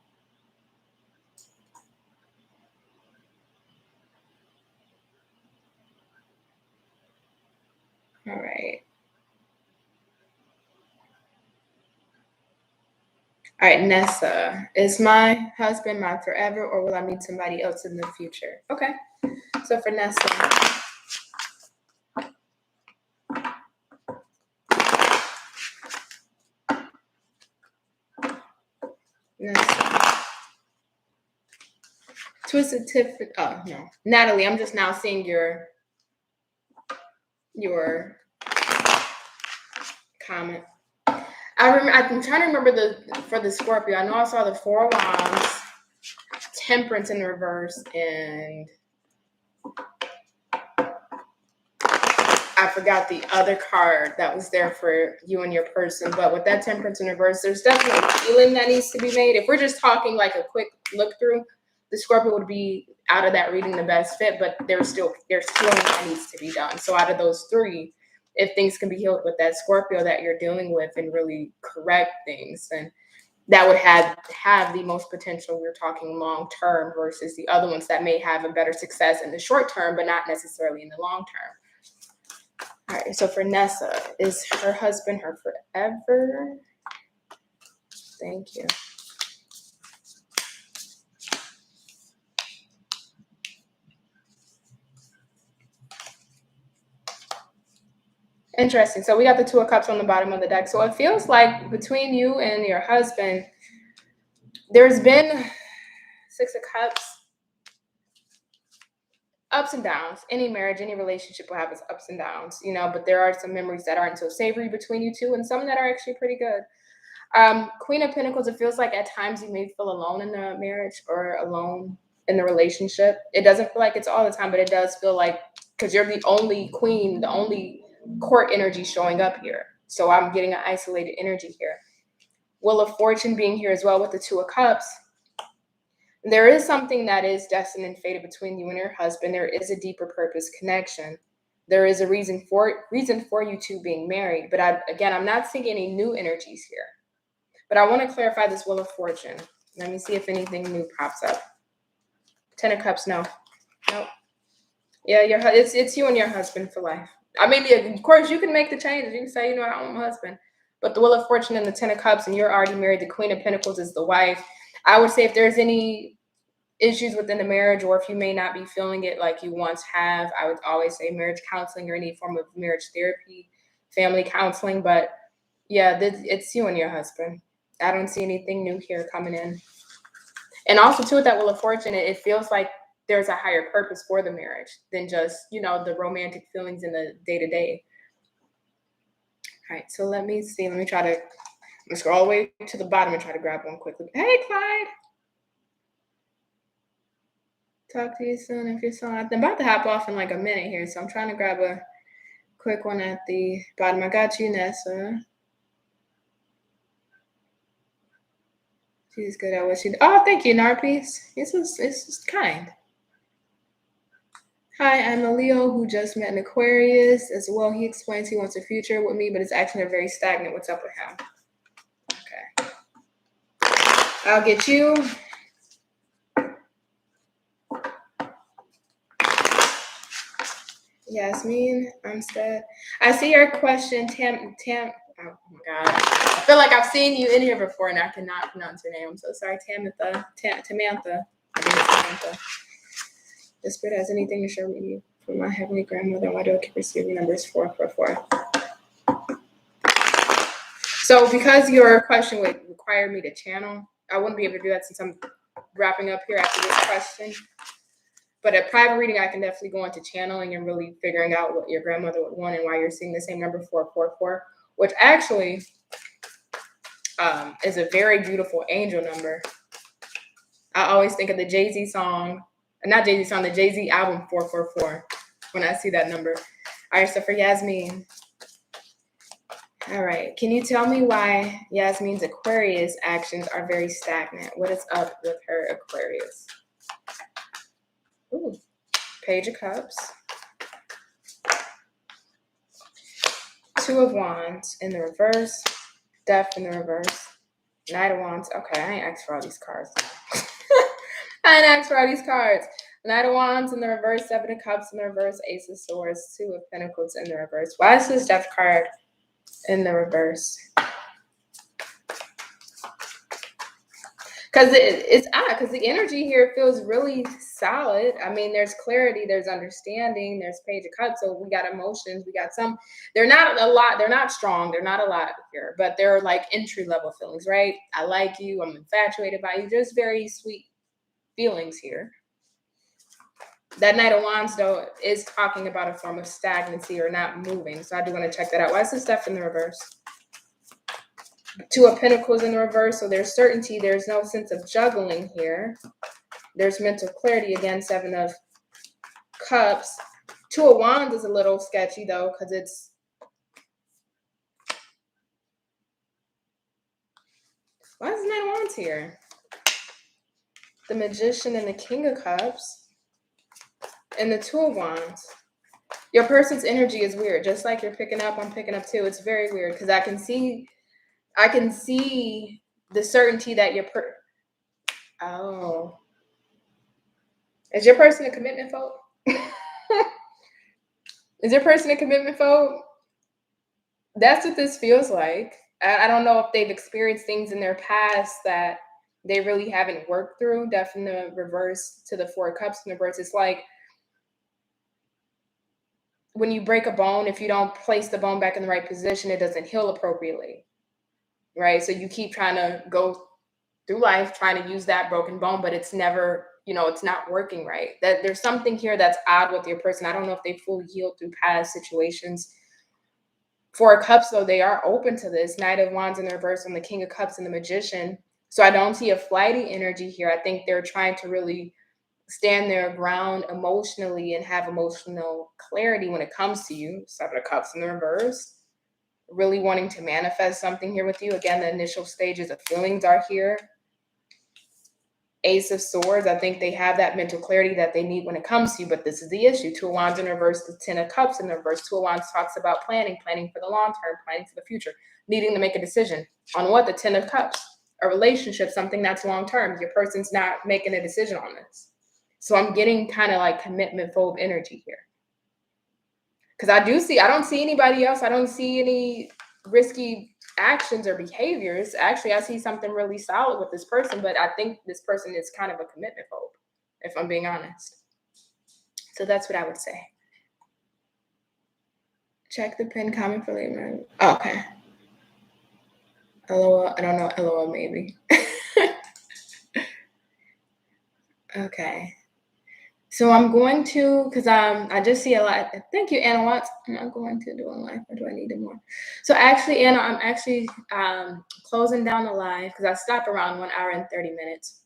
All right. All right, Nessa, is my husband my forever, or will I meet somebody else in the future? Okay, so for Nessa. Twisted Tiffany. Oh no, Natalie. I'm just now seeing your comment. I'm trying to remember for the Scorpio. I know I saw the Four of Wands, Temperance in reverse, and I forgot the other card that was there for you and your person. But with that Temperance in reverse, there's definitely healing that needs to be made. If we're just talking like a quick look through, the Scorpio would be out of that reading the best fit, but there's healing that needs to be done. So out of those three, if things can be healed with that Scorpio that you're dealing with and really correct things, then that would have the most potential. We're talking long term versus the other ones that may have a better success in the short term, but not necessarily in the long term. All right, so for Nessa, is her husband her forever? Thank you. Interesting. So we got the Two of Cups on the bottom of the deck. So it feels like between you and your husband, there's been Six of Cups, ups and downs. Any marriage, any relationship will have its ups and downs, but there are some memories that aren't so savory between you two and some that are actually pretty good. Queen of Pentacles, it feels like at times you may feel alone in the marriage or alone in the relationship. It doesn't feel like it's all the time, but it does feel like, because you're the only queen, the only court energy showing up here. So I'm getting an isolated energy here. Wheel of Fortune being here as well with the Two of Cups. There is something that is destined and fated between you and your husband. There is a deeper purpose connection. There is a reason for you two being married. But I'm not seeing any new energies here. But I want to clarify this Wheel of Fortune. Let me see if anything new pops up. Ten of Cups, no. Nope. Yeah, it's you and your husband for life. I mean, of course, you can make the changes. You can say, I want my husband. But the Wheel of Fortune and the Ten of Cups, and you're already married. The Queen of Pentacles is the wife. I would say if there's any issues within the marriage, or if you may not be feeling it like you once have, I would always say marriage counseling or any form of marriage therapy, family counseling. But yeah, it's you and your husband. I don't see anything new here coming in. And also, too, with that Wheel of Fortune, it feels like there's a higher purpose for the marriage than just, the romantic feelings in the day-to-day. All right, so let me see. Let me try to let's go all the way to the bottom and try to grab one quickly. Hey, Clyde. Talk to you soon if you're still out. I'm about to hop off in like a minute here, so I'm trying to grab a quick one at the bottom. I got you, Nessa. She's good at what she does. Oh, thank you, Narpiece. This is kind. Hi, I'm a Leo who just met an Aquarius as well. He explains he wants a future with me, but it's actually very stagnant. What's up with him? Okay. I'll get you. Yasmin Armstead. I see your question, Tam. Oh my God. I feel like I've seen you in here before and I cannot pronounce your name. I'm so sorry, Tamantha. Tamantha. I think it's Tamantha. The spirit has anything to share with you from my heavenly grandmother. Why do I keep receiving numbers 444? So because your question would require me to channel, I wouldn't be able to do that since I'm wrapping up here after this question. But at private reading, I can definitely go into channeling and really figuring out what your grandmother would want and why you're seeing the same number 444, which actually is a very beautiful angel number. I always think of the Jay-Z song, not Jay-Z song, the Jay-Z album 444 when I see that number. All right, so for Yasmin. All right, can you tell me why Yasmin's Aquarius actions are very stagnant? What is up with her Aquarius? Ooh, Page of Cups. Two of Wands in the reverse. Death in the reverse. Knight of Wands. Okay, I ain't asked for all these cards. I ain't asked for all these cards. Knight of Wands in the reverse. Seven of Cups in the reverse. Ace of Swords. Two of Pentacles in the reverse. Why is this Death card in the reverse? Because it's odd, because the energy here feels really solid. I mean, there's clarity, there's understanding, there's Page of Cups, so we got emotions, we got some. They're not a lot, they're not strong, they're not a lot here, but they're like entry-level feelings, right? I like you, I'm infatuated by you, just very sweet feelings here. That Knight of Wands, though, is talking about a form of stagnancy or not moving, so I do want to check that out. Why is this stuff in the reverse? Two of Pentacles in the reverse, so there's certainty. There's no sense of juggling here. There's mental clarity again. Seven of Cups. Two of Wands is a little sketchy though, because it's why is Knight of Wands here? The Magician and the King of Cups and the Two of Wands. Your person's energy is weird. Just like you're picking up, I'm picking up too. It's very weird because I can see the certainty that oh. Is your person a commitment phobe? Is your person a commitment phobe? That's what this feels like. I don't know if they've experienced things in their past that they really haven't worked through. Death in the reverse to the Four of Cups in the reverse. It's like when you break a bone, if you don't place the bone back in the right position, it doesn't heal appropriately. Right? So you keep trying to go through life trying to use that broken bone, but it's never, it's not working right. That there's something here that's odd with your person. I don't know if they fully healed through past situations. Four of Cups, though, they are open to this. Knight of Wands in the reverse on the King of Cups and the Magician. So I don't see a flighty energy here. I think they're trying to really stand their ground emotionally and have emotional clarity when it comes to you. Seven of Cups in the reverse. Really wanting to manifest something here with you. Again, the initial stages of feelings are here. Ace of Swords, I think they have that mental clarity that they need when it comes to you, but this is the issue. Two of Wands in reverse, the Ten of Cups in reverse. Two of Wands talks about planning for the long term, planning for the future, needing to make a decision on what? The Ten of Cups, a relationship, something that's long term. Your person's not making a decision on this. So I'm getting kind of like commitment phobe energy here. Because I don't see anybody else. I don't see any risky actions or behaviors. Actually, I see something really solid with this person, but I think this person is kind of a commitment phobe, if I'm being honest. So that's what I would say. Check the pin comment for later. Oh, okay. LOL, I don't know. LOL, maybe. Okay. So I'm going to, because I just see a lot. Thank you, Anna Watts. I'm not going to do a live, or do I need it more? So actually, Anna, I'm actually closing down the live because I stopped around 1 hour and 30 minutes.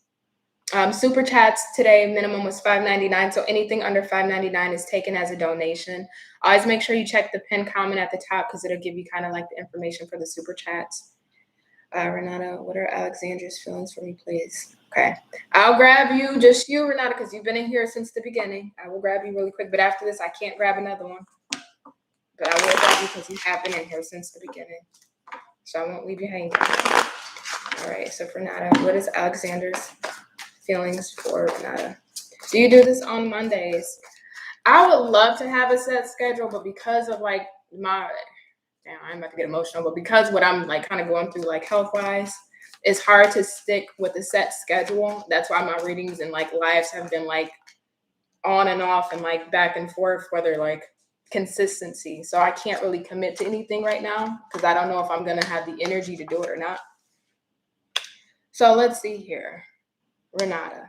Super chats today, minimum was $5.99. So anything under $5.99 is taken as a donation. Always make sure you check the pinned comment at the top because it'll give you kind of like the information for the super chats. Renata, what are Alexandra's feelings for me, please? Okay. I'll grab you, just you, Renata, because you've been in here since the beginning. I will grab you really quick, but after this, I can't grab another one. But I will grab you because you have been in here since the beginning. So I won't leave you hanging. All right. So for Renata, what is Alexandra's feelings for Renata? Do you do this on Mondays? I would love to have a set schedule, but because of like I'm about to get emotional, but because what I'm like kind of going through like health-wise, it's hard to stick with a set schedule. That's why my readings and like lives have been like on and off and like back and forth, whether like consistency. So I can't really commit to anything right now because I don't know if I'm going to have the energy to do it or not. So let's see here. Renata.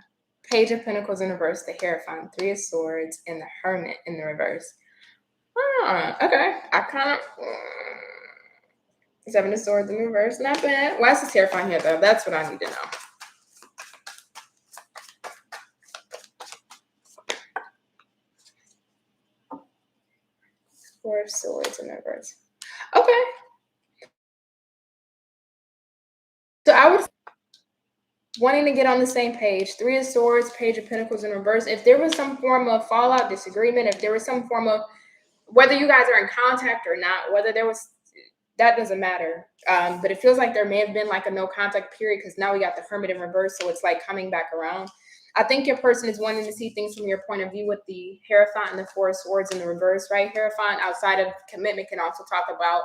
Page of Pentacles in reverse, the Hierophant, Three of Swords, and the Hermit in the reverse. Okay. I kind of... Seven of Swords in reverse. Not bad. Why is this Hierophant here, though? That's what I need to know. Four of Swords in reverse. Okay. So I would... Wanting to get on the same page. Three of Swords, Page of Pentacles in reverse. If there was some form of fallout, disagreement, if there was some form of... Whether you guys are in contact or not, whether there was... That doesn't matter. But it feels like there may have been like a no contact period because now we got the Hermit in reverse, so it's like coming back around. I think your person is wanting to see things from your point of view with the Hierophant and the Four of Swords in the reverse, right? Hierophant, outside of commitment, can also talk about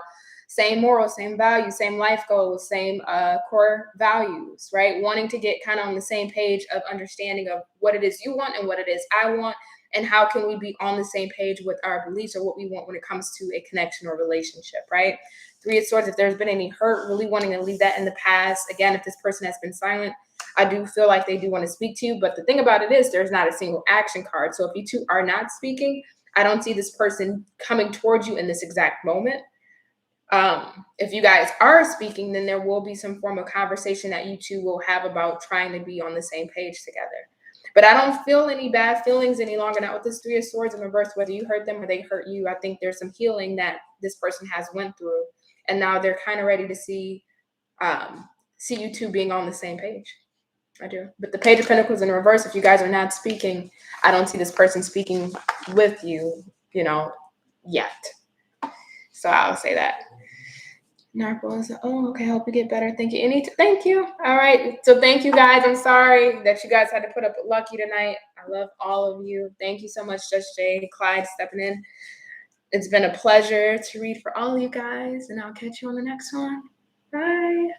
same morals, same values, same life goals, same core values, right? Wanting to get kind of on the same page of understanding of what it is you want and what it is I want, and how can we be on the same page with our beliefs or what we want when it comes to a connection or relationship, right? Three of Swords, if there's been any hurt, really wanting to leave that in the past. Again, if this person has been silent, I do feel like they do want to speak to you. But the thing about it is there's not a single action card. So if you two are not speaking, I don't see this person coming towards you in this exact moment. If you guys are speaking, then there will be some form of conversation that you two will have about trying to be on the same page together. But I don't feel any bad feelings any longer. Now with this Three of Swords in reverse, whether you hurt them or they hurt you, I think there's some healing that this person has went through. And now they're kind of ready to see you two being on the same page. I do. But the Page of Pentacles in reverse, if you guys are not speaking, I don't see this person speaking with you, yet. So I'll say that. Narcos. Oh, okay. Hope you get better. Thank you. Thank you. All right. So thank you guys. I'm sorry that you guys had to put up with Lucky tonight. I love all of you. Thank you so much, Just Jay, Clyde, stepping in. It's been a pleasure to read for all of you guys, and I'll catch you on the next one. Bye.